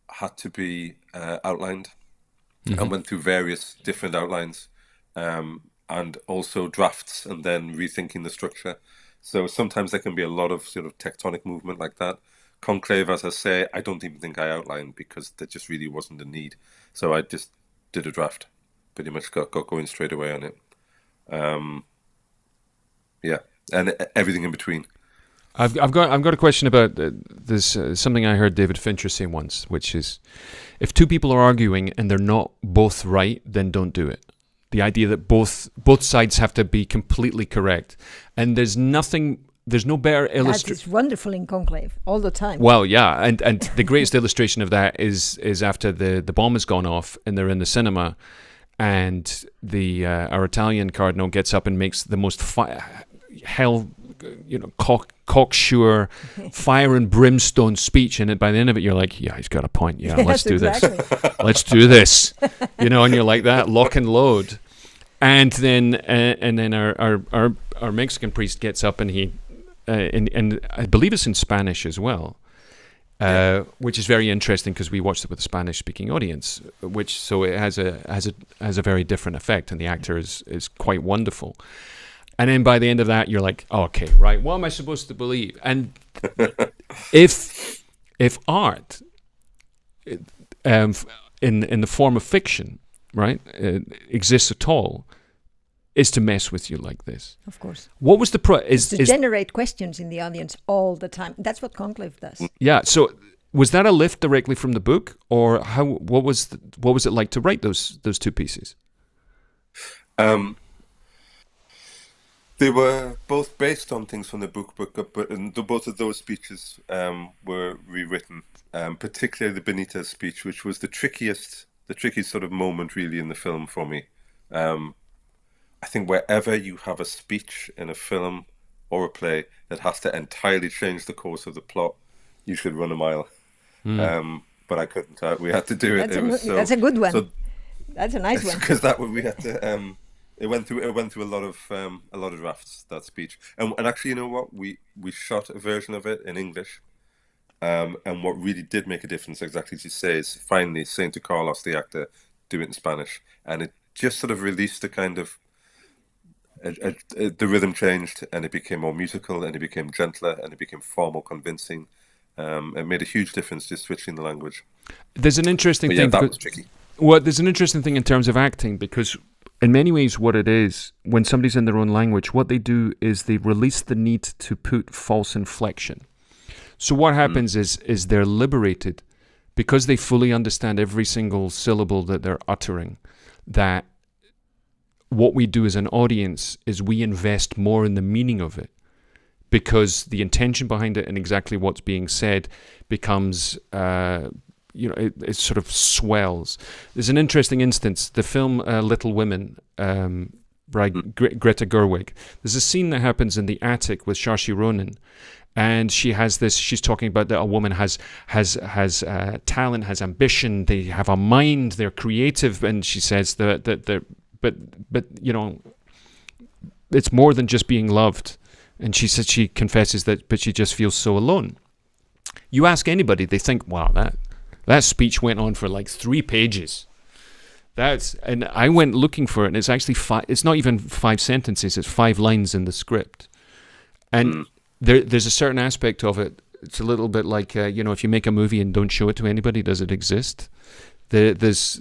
had to be outlined, and went through various different outlines, and also drafts, and then rethinking the structure. So sometimes there can be a lot of sort of tectonic movement like that. Conclave, as I say, I don't even think I outlined, because there just really wasn't a need. So I just did a draft, pretty much got going straight away on it. Yeah, and everything in between. I've got a question about this. Something I heard David Fincher say once, which is, if two people are arguing and they're not both right, then don't do it. The idea that both sides have to be completely correct, and there's no better illustration. That is wonderful in Conclave all the time. Well, yeah, and the greatest illustration of that is after the bomb has gone off and they're in the cinema, and our Italian cardinal gets up and makes the most cocksure, fire and brimstone speech, and by the end of it, you're like, yeah, he's got a point. Yeah, let's do this. Let's do this. And you're like that, lock and load. And then our Mexican priest gets up and he, and I believe it's in Spanish as well, which is very interesting because we watched it with a Spanish-speaking audience, so it has a very different effect, and the actor is quite wonderful. And then by the end of that, you're like, oh, okay, right, what am I supposed to believe? And if art, in the form of fiction, right, exists at all, is to mess with you like this. Of course. What was the is to generate questions in the audience all the time. That's what Conclave does. Yeah. So was that a lift directly from the book, or what was it like to write those two pieces? They were both based on things from the book, but both of those speeches were rewritten, particularly the Benitez speech, which was the trickiest sort of moment really in the film for me. I think wherever you have a speech in a film or a play that has to entirely change the course of the plot, you should run a mile. But I couldn't. We had to do it. That's a good one. That's a nice one. Because we had to. It went through a lot of drafts, that speech, and actually, you know what, we shot a version of it in English, and what really did make a difference, exactly as you say, is finally saying to Carlos, the actor, do it in Spanish, and it just sort of released a kind of the rhythm changed, and it became more musical, and it became gentler, and it became far more convincing. It made a huge difference just switching the language. There's an interesting thing. That was tricky. Well, there's an interesting thing in terms of acting, because in many ways what it is, when somebody's in their own language, what they do is they release the need to put false inflection. So what happens is they're liberated because they fully understand every single syllable that they're uttering, that what we do as an audience is we invest more in the meaning of it, because the intention behind it and exactly what's being said becomes it sort of swells. There's an interesting instance, the film Little Women, by Greta Gerwig. There's a scene that happens in the attic with Saoirse Ronan, and she's talking about that a woman has talent, has ambition, they have a mind, they're creative, and she says that but it's more than just being loved. And she confesses but she just feels so alone. You ask anybody, they think, wow, that speech went on for like 3 pages. And I went looking for it, and it's actually it's not even 5 sentences, it's 5 lines in the script. And there's a certain aspect of it. It's a little bit like, if you make a movie and don't show it to anybody, does it exist? There's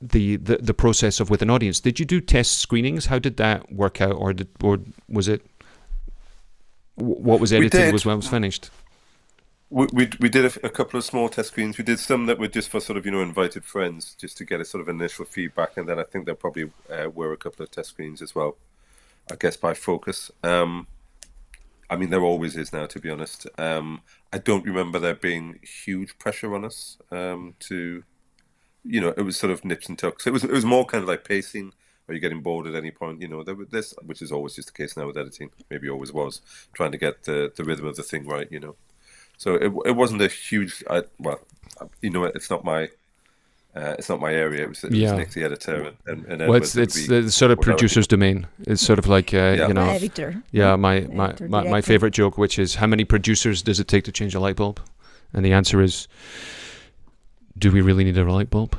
the process of with an audience. Did you do test screenings? How did that work out, or was it what was edited was when it was finished? We did a couple of small test screens. We did some that were just for sort of invited friends, just to get a sort of initial feedback, and then I think there probably were a couple of test screens as well, I guess, by Focus. I mean, there always is now, to be honest. I don't remember there being huge pressure on us to, it was sort of nips and tucks. It was more kind of like pacing. Are you getting bored at any point? This, which is always just the case now with editing. Maybe always was, trying to get the rhythm of the thing right. So it wasn't a huge. It's not my area. It was Nick, the editor, and well, it's the sort of producer's domain. It's sort of like my editor. Yeah, my favorite joke, which is, how many producers does it take to change a light bulb? And the answer is, do we really need a light bulb?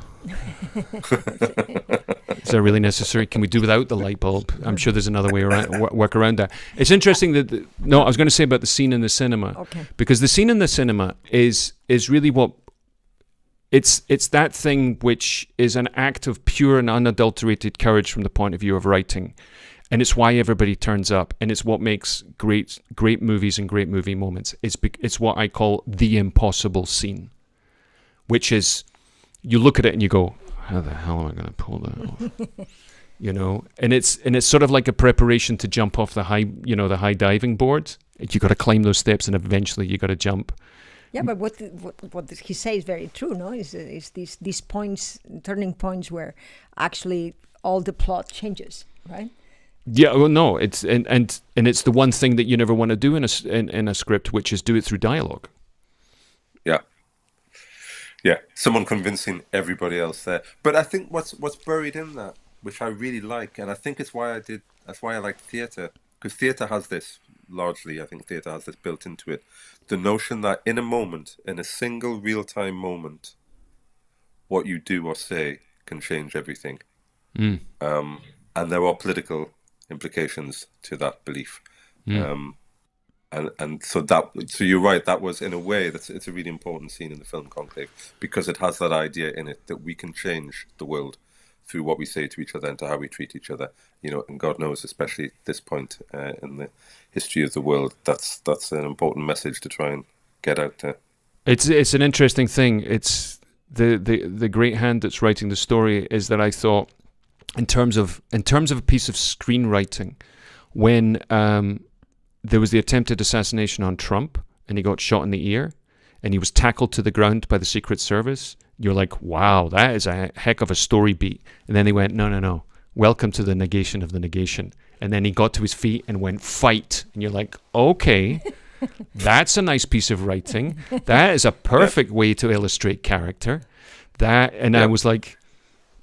Is that really necessary? Can we do without the light bulb? I'm sure there's another way work around that. It's interesting that I was going to say about the scene in the cinema, because the scene in the cinema is really what it's that thing which is an act of pure and unadulterated courage from the point of view of writing, And it's why everybody turns up, and it's what makes great movies and great movie moments. It's what I call the impossible scene, which is, you look at it and you go, how the hell am I going to pull that off? You know, and it's sort of like a preparation to jump off the high diving board. You got to climb those steps, and eventually you got to jump. Yeah, but what he says is very true. No, is these points, turning points, where actually all the plot changes, right? Yeah, well, no, it's and it's the one thing that you never want to do in a script, which is do it through dialogue. Yeah, someone convincing everybody else there. But I think what's buried in that, which I really like, and I think that's why I like theatre, because theatre has this largely. I think theatre has this built into it, the notion that in a moment, in a single real-time moment, what you do or say can change everything, and there are political implications to that belief. And so you're right, that was, in a way, it's a really important scene in the film Conclave, because it has that idea in it that we can change the world through what we say to each other and to how we treat each other. You know, and God knows, especially at this point in the history of the world, that's an important message to try and get out there. It's an interesting thing. It's the great hand that's writing the story is that I thought, in terms of a piece of screenwriting, when there was the attempted assassination on Trump and he got shot in the ear and he was tackled to the ground by the Secret Service, you're like, wow, that is a heck of a story beat. And then they went, no, welcome to the negation of the negation. And then he got to his feet and went, fight. And you're like, okay, that's a nice piece of writing. That is a perfect way to illustrate character. I was like,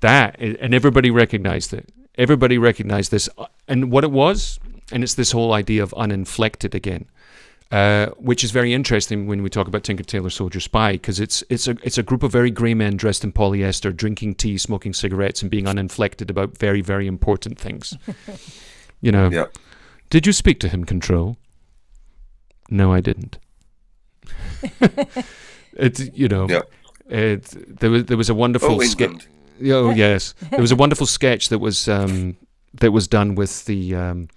and everybody recognized it. Everybody recognized this. And what it was, and it's this whole idea of uninflected again, which is very interesting when we talk about Tinker Tailor Soldier Spy, because it's a group of very grey men dressed in polyester, drinking tea, smoking cigarettes, and being uninflected about very, very important things. You know, Did you speak to him, Control? No, I didn't. There was a wonderful sketch. Oh yes, there was a wonderful sketch that was done with the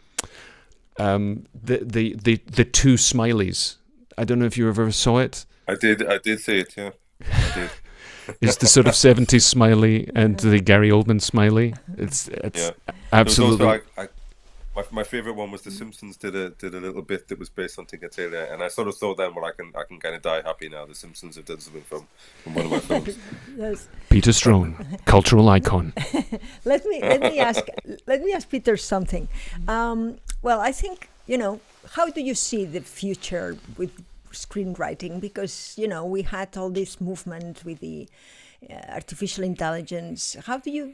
two smileys. I don't know if you ever saw it. I did see it. Yeah, I did. It's the sort of 70s smiley and the Gary Oldman smiley. It's absolutely. My favorite one was The Simpsons did a little bit that was based on Tinker Tailor, and I sort of thought then, well, I can kind of die happy now. The Simpsons have done something from one of my films. Yes. Peter Straughan, cultural icon. Let me ask Peter something. Well, I think, how do you see the future with screenwriting? Because we had all this movement with the artificial intelligence. How do you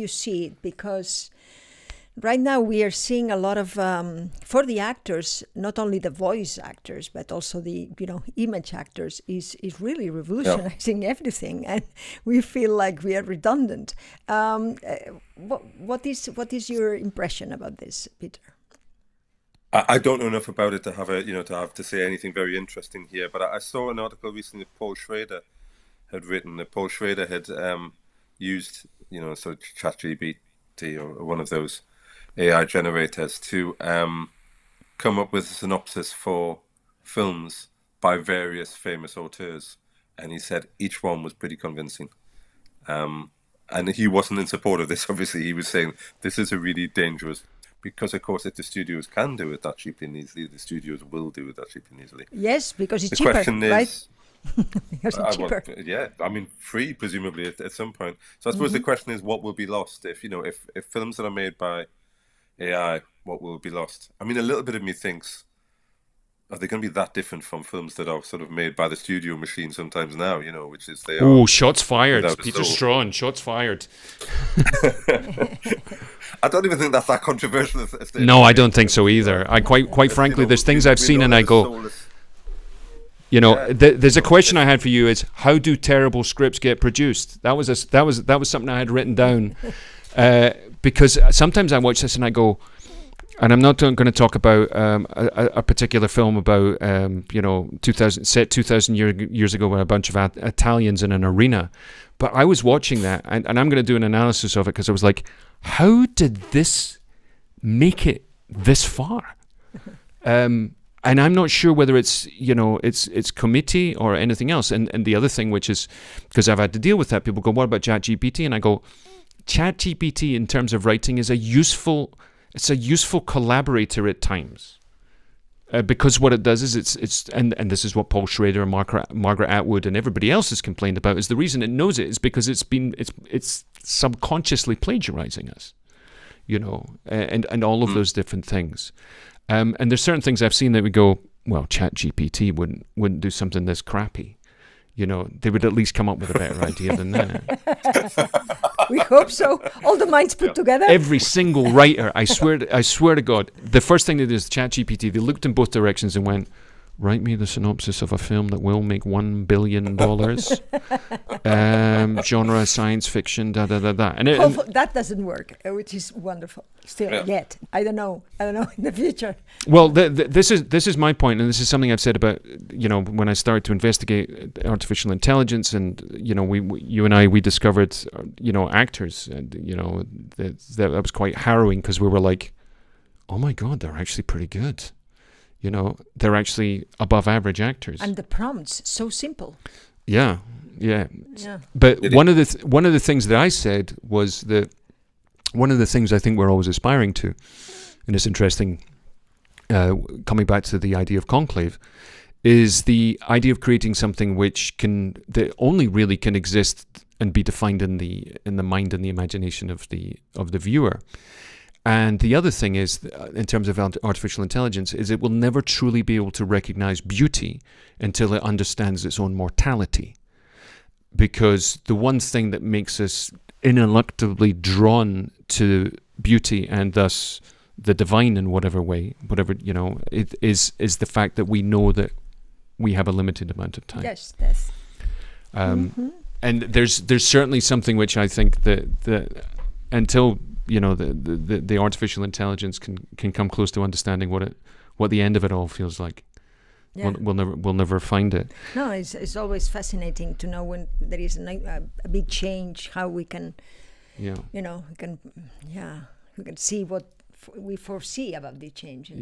see it? Because right now we are seeing a lot of for the actors, not only the voice actors but also the image actors is really revolutionizing everything, and we feel like we are redundant. What is your impression about this, Peter? I don't know enough about it to have to say anything very interesting here, but I saw an article recently that Paul Schrader had written. That Paul Schrader had used sort of ChatGPT or one of those AI generators to come up with a synopsis for films by various famous auteurs, and he said each one was pretty convincing. And he wasn't in support of this. Obviously, he was saying this is a really dangerous, because of course, if the studios can do it that cheaply and easily, the studios will do it that cheaply and easily. Yes, because it's the cheaper, question is, right? Because it's cheaper. Free presumably at some point. So I suppose the question is, what will be lost if films that are made by AI, what will be lost? I mean, a little bit of me thinks, are they going to be that different from films that are sort of made by the studio machine sometimes now, which is they are... Oh, shots fired. Peter Straughan, shots fired. I don't even think that's that controversial. No, I don't think so either. I quite frankly, there's things I've seen and I go... there's a question I had for you is, how do terrible scripts get produced? That was something I had written down. Because sometimes I watch this and I go, and I'm not going to talk about a particular film about 2,000 years ago with a bunch of Italians in an arena, but I was watching that and I'm going to do an analysis of it, because I was like, how did this make it this far. And I'm not sure whether it's, it's committee or anything else. And the other thing, which is, because I've had to deal with that, people go, what about ChatGPT? And I go, ChatGPT in terms of writing is a useful collaborator at times. Because what it does is it's and this is what Paul Schrader and Margaret Atwood and everybody else has complained about, is the reason it knows it is because it's subconsciously plagiarizing us, and all of those different things. And there's certain things I've seen that we go, well, ChatGPT wouldn't do something this crappy. They would at least come up with a better idea than that. We hope so. All the minds put together. Every single writer, I swear to God, the first thing they did is ChatGPT. They looked in both directions and went, write me the synopsis of a film that will make $1 billion. Genre, science fiction, da da da da. And that doesn't work, which is wonderful. Still, yet I don't know in the future. Well, this is my point, and this is something I've said about when I started to investigate artificial intelligence, and you and I discovered actors, and that was quite harrowing because we were like, oh my God, they're actually pretty good. They're actually above average actors. And the prompts, so simple. Yeah. But one of the things that I said was that one of the things I think we're always aspiring to, and it's interesting, coming back to the idea of Conclave, is the idea of creating something that only really can exist and be defined in the mind and the imagination of the viewer. And the other thing is, in terms of artificial intelligence, is it will never truly be able to recognize beauty until it understands its own mortality. Because the one thing that makes us ineluctably drawn to beauty and thus the divine in whatever way, it is the fact that we know that we have a limited amount of time. Yes. And there's certainly something which I think that until the artificial intelligence can come close to understanding what the end of it all feels like. Yeah. We'll never find it. No, it's always fascinating to know when there is a big change, how we can, we can see what we foresee about the change.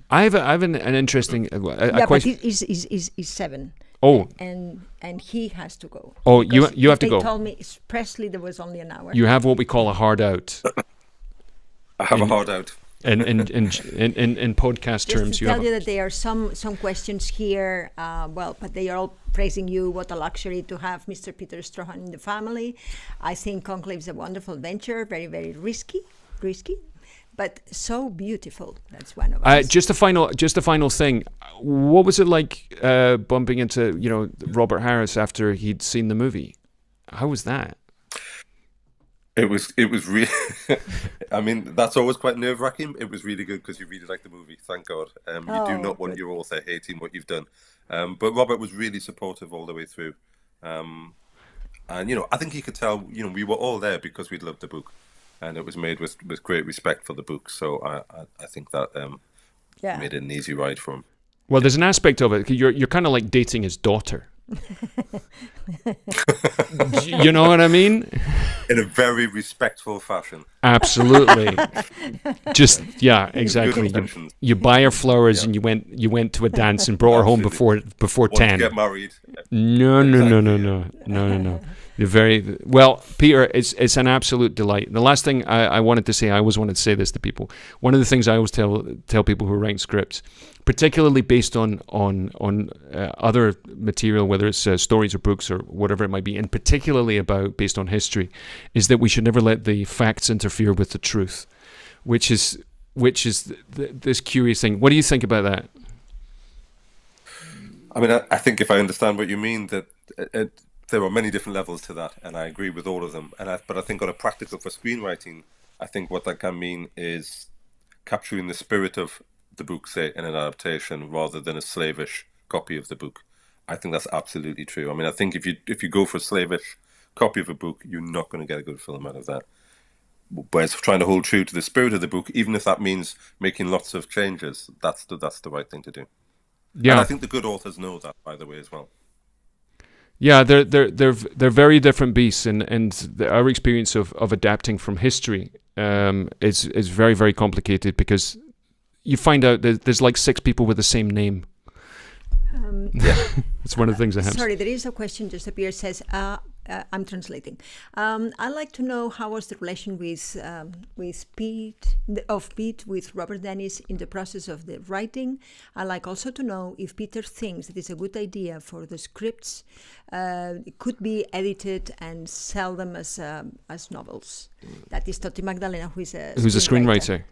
I have an interesting question. But he's 7. Oh, and he has to go. Oh, you have to go. They told me expressly there was only an hour. You have what we call a hard out. I have a hard out. In podcast terms, you tell you that there are some questions here. But they are all praising you. What a luxury to have Mr. Peter Straughan in the family. I think Conclave is a wonderful venture. Very, very risky, but so beautiful. That's one of us. Just a final thing. What was it like bumping into Robert Harris after he'd seen the movie? How was that? It was really. I mean, that's always quite nerve-wracking. It was really good because you really like the movie. Thank God. You do not want your author hating what you've done. But Robert was really supportive all the way through. And I think he could tell. We were all there because we loved the book. And it was made with great respect for the book. So I think that made it an easy ride for him. Well, there's an aspect of it. You're kind of like dating his daughter. You know what I mean? In a very respectful fashion. Absolutely. Just exactly. You buy her flowers and you went to a dance and brought her home before 10. Get married. No. You're very well, Peter. It's an absolute delight. The last thing I wanted to say, I always wanted to say this to people. One of the things I always tell people who write scripts, particularly based on other material, whether it's stories or books or whatever it might be, and particularly based on history, is that we should never let the facts interfere with the truth, which is this curious thing. What do you think about that? I mean, I think if I understand what you mean, that there are many different levels to that, and I agree with all of them. But I think on a practical for screenwriting, I think what that can mean is capturing the spirit of the book, say, in an adaptation, rather than a slavish copy of the book. I think that's absolutely true. I mean, I think if you go for a slavish copy of a book, you're not going to get a good film out of that. Whereas trying to hold true to the spirit of the book, even if that means making lots of changes, that's the right thing to do. Yeah, and I think the good authors know that, by the way, as well. Yeah, they're very different beasts, and our experience of adapting from history is very, very complicated, because you find out that there's like 6 people with the same name. It's one of the things that happens. Sorry, there is a question just appeared. Says, I'm translating. I'd like to know how was the relation with Pete with Robert Dennis in the process of the writing. I'd like also to know if Peter thinks that it's a good idea for the scripts could be edited and sell them as novels. That is Toti Magdalena, who's a screenwriter.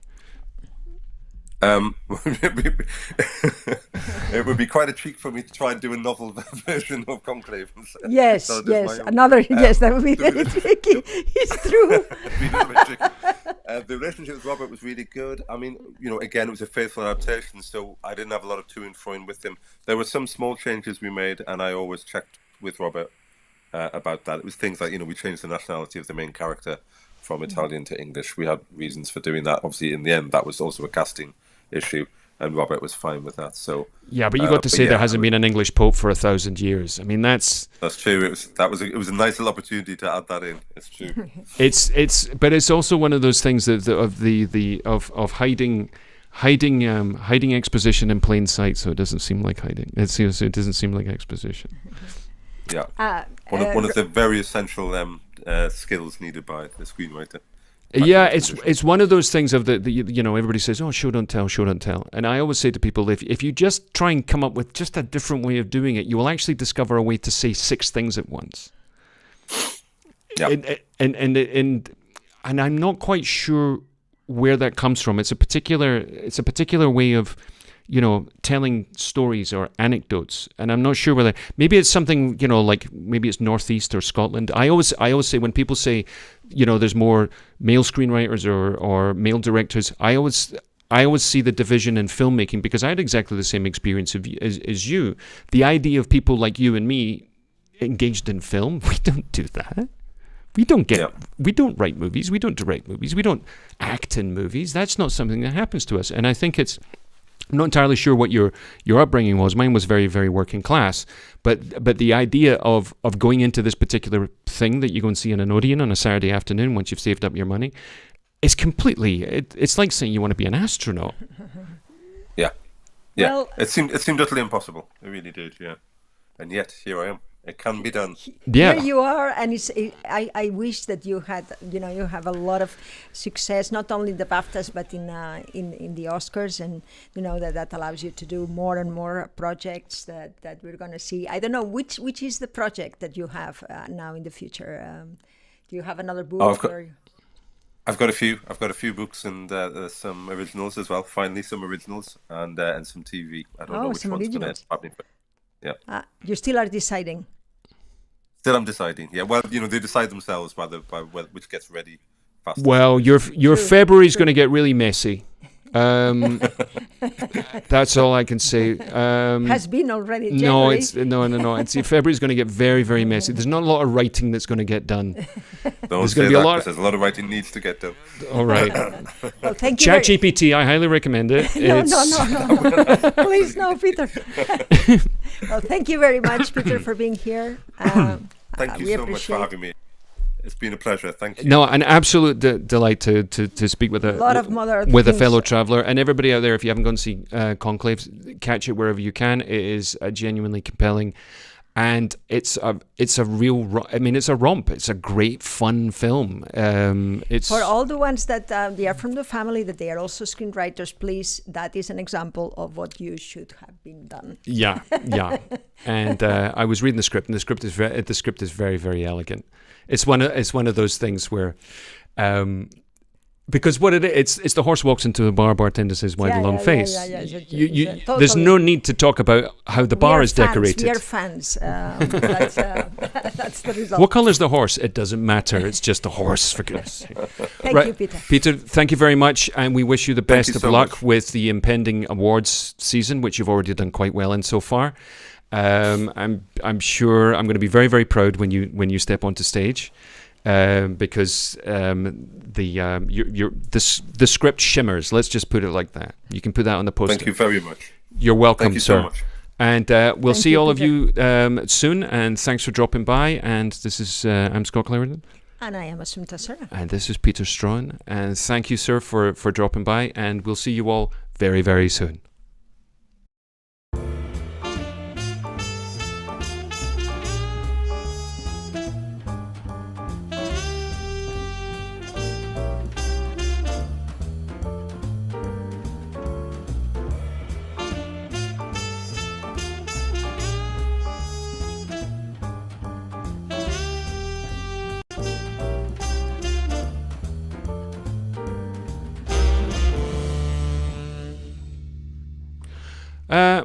It would be quite a treat for me to try and do a novel version of Conclave. Yes, yes, that would be very tricky. It's true. The relationship with Robert was really good. I mean, again, it was a faithful adaptation, so I didn't have a lot of to and fro with him. There were some small changes we made, and I always checked with Robert about that. It was things like, we changed the nationality of the main character from Italian to English. We had reasons for doing that. Obviously, in the end, that was also a casting issue, and Robert was fine with that. So yeah, but you got to say there hasn't been an English pope for 1,000 years. I mean, that's true. It was a nice little opportunity to add that in. It's true. But it's also one of those things that of hiding exposition in plain sight, so it doesn't seem like hiding. It doesn't seem like exposition. Yeah, one of the very essential skills needed by the screenwriter. Yeah, it's one of those things of the everybody says, oh, show don't tell, and I always say to people, if you just try and come up with just a different way of doing it, you will actually discover a way to say 6 things at once. Yeah, and I'm not quite sure where that comes from. It's a particular way of telling stories or anecdotes, and I'm not sure whether maybe it's something like maybe it's Northeast or Scotland. I always say when people say there's more male screenwriters or male directors, I always see the division in filmmaking, because I had exactly the same experience as you. The idea of people like you and me engaged in film, we don't do that. We don't write movies, we don't direct movies, we don't act in movies. That's not something that happens to us. And I think I'm not entirely sure what your upbringing was. Mine was very, very working class. But the idea of going into this particular thing that you go and see in an Odeon on a Saturday afternoon once you've saved up your money is completely... It's like saying you want to be an astronaut. Yeah. Well, it seemed utterly impossible. It really did, yeah. And yet, here I am. It can be done. Yeah. Here you are, and I wish that you had, you have a lot of success, not only in the BAFTAs but in the Oscars, and that allows you to do more and more projects that we're going to see. I don't know which is the project that you have now in the future. Do you have another book? I've got a few books and some originals as well. Finally, some originals and some TV. I don't know which one's going to end up happening. Yeah. You still are deciding. Still, I'm deciding. Yeah. Well, they decide themselves by which gets ready faster. Well, your February is going to get really messy. That's all I can say. Has been already. January. No. February's going to get very, very messy. There's not a lot of writing that's going to get done. There's going to be a lot. There's a lot of writing needs to get done. All right. Well, thank you. ChatGPT, I highly recommend it. No. Please, no, Peter. Well, thank you very much, Peter, for being here. Thank you so much for having me. It's been a pleasure. Thank you. No, an absolute delight to speak with a fellow traveller. And everybody out there, if you haven't gone to see Conclave, catch it wherever you can. It is genuinely compelling, and it's a real. I mean, it's a romp. It's a great, fun film. It's for all the ones that they are from the family, that they are also screenwriters. Please, that is an example of what you should have been done. Yeah. And I was reading the script, and the script is very, very elegant. It's one of those things where, because what it's the horse walks into a bar, bartender says, "Why the long face?" Totally. There's no need to talk about how the bar is decorated. We are fans. That's the result. What colour is the horse? It doesn't matter. It's just a horse, for goodness sake. Thank you, Peter. Peter, thank you very much, and we wish you the best of luck with the impending awards season, which you've already done quite well in so far. I'm sure I'm going to be very, very proud when you step onto stage, because the script shimmers. Let's just put it like that. You can put that on the poster. Thank you very much. You're welcome, Thank you sir. so much. And we'll Thank see you, all of Peter. you soon. And thanks for dropping by. And this is I'm Scott Clarendon. And I am Assumpta Serna. And this is Peter Straughan. And thank you, sir, for dropping by. And we'll see you all very, very soon.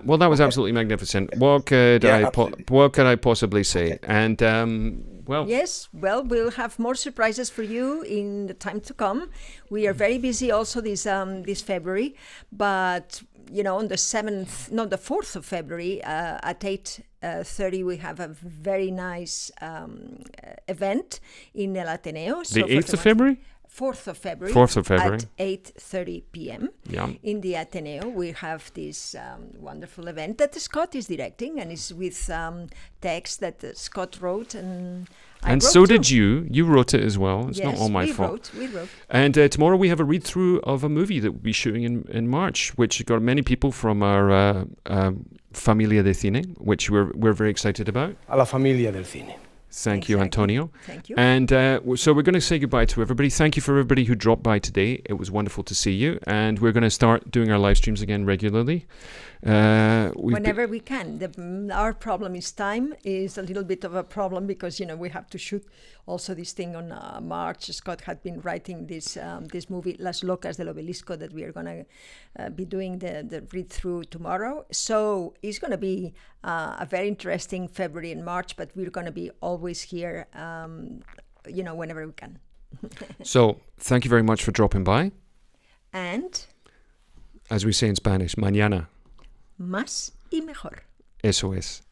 Well, that was absolutely magnificent. What could what could I possibly say? And well, yes, well, we'll have more surprises for you in the time to come. We are very busy also this February, but on the 4th of February at 8:30 we have a very nice event in El Ateneo. The 8th of February. 4th of February. 4th of February. At 8:30 p.m. Yeah. In the Ateneo, we have this wonderful event that Scott is directing, and is with text that Scott wrote and I wrote so too. did you. You wrote it as well. It's not all my fault. We wrote. And tomorrow we have a read-through of a movie that we'll be shooting in March, which got many people from our Familia de Cine, which we're very excited about. A la familia del cine. Thank you, Antonio. Thank you. And so we're going to say goodbye to everybody. Thank you for everybody who dropped by today. It was wonderful to see you. And we're going to start doing our live streams again regularly. Whenever we can. Our problem is time is a little bit of a problem because, we have to shoot also this thing on March. Scott had been writing this movie, Las Locas del Obelisco, that we are going to be doing the read-through tomorrow. So it's going to be a very interesting February and March, but we're going to be always here, whenever we can. So thank you very much for dropping by. And, as we say in Spanish, mañana. Más y mejor. Eso es.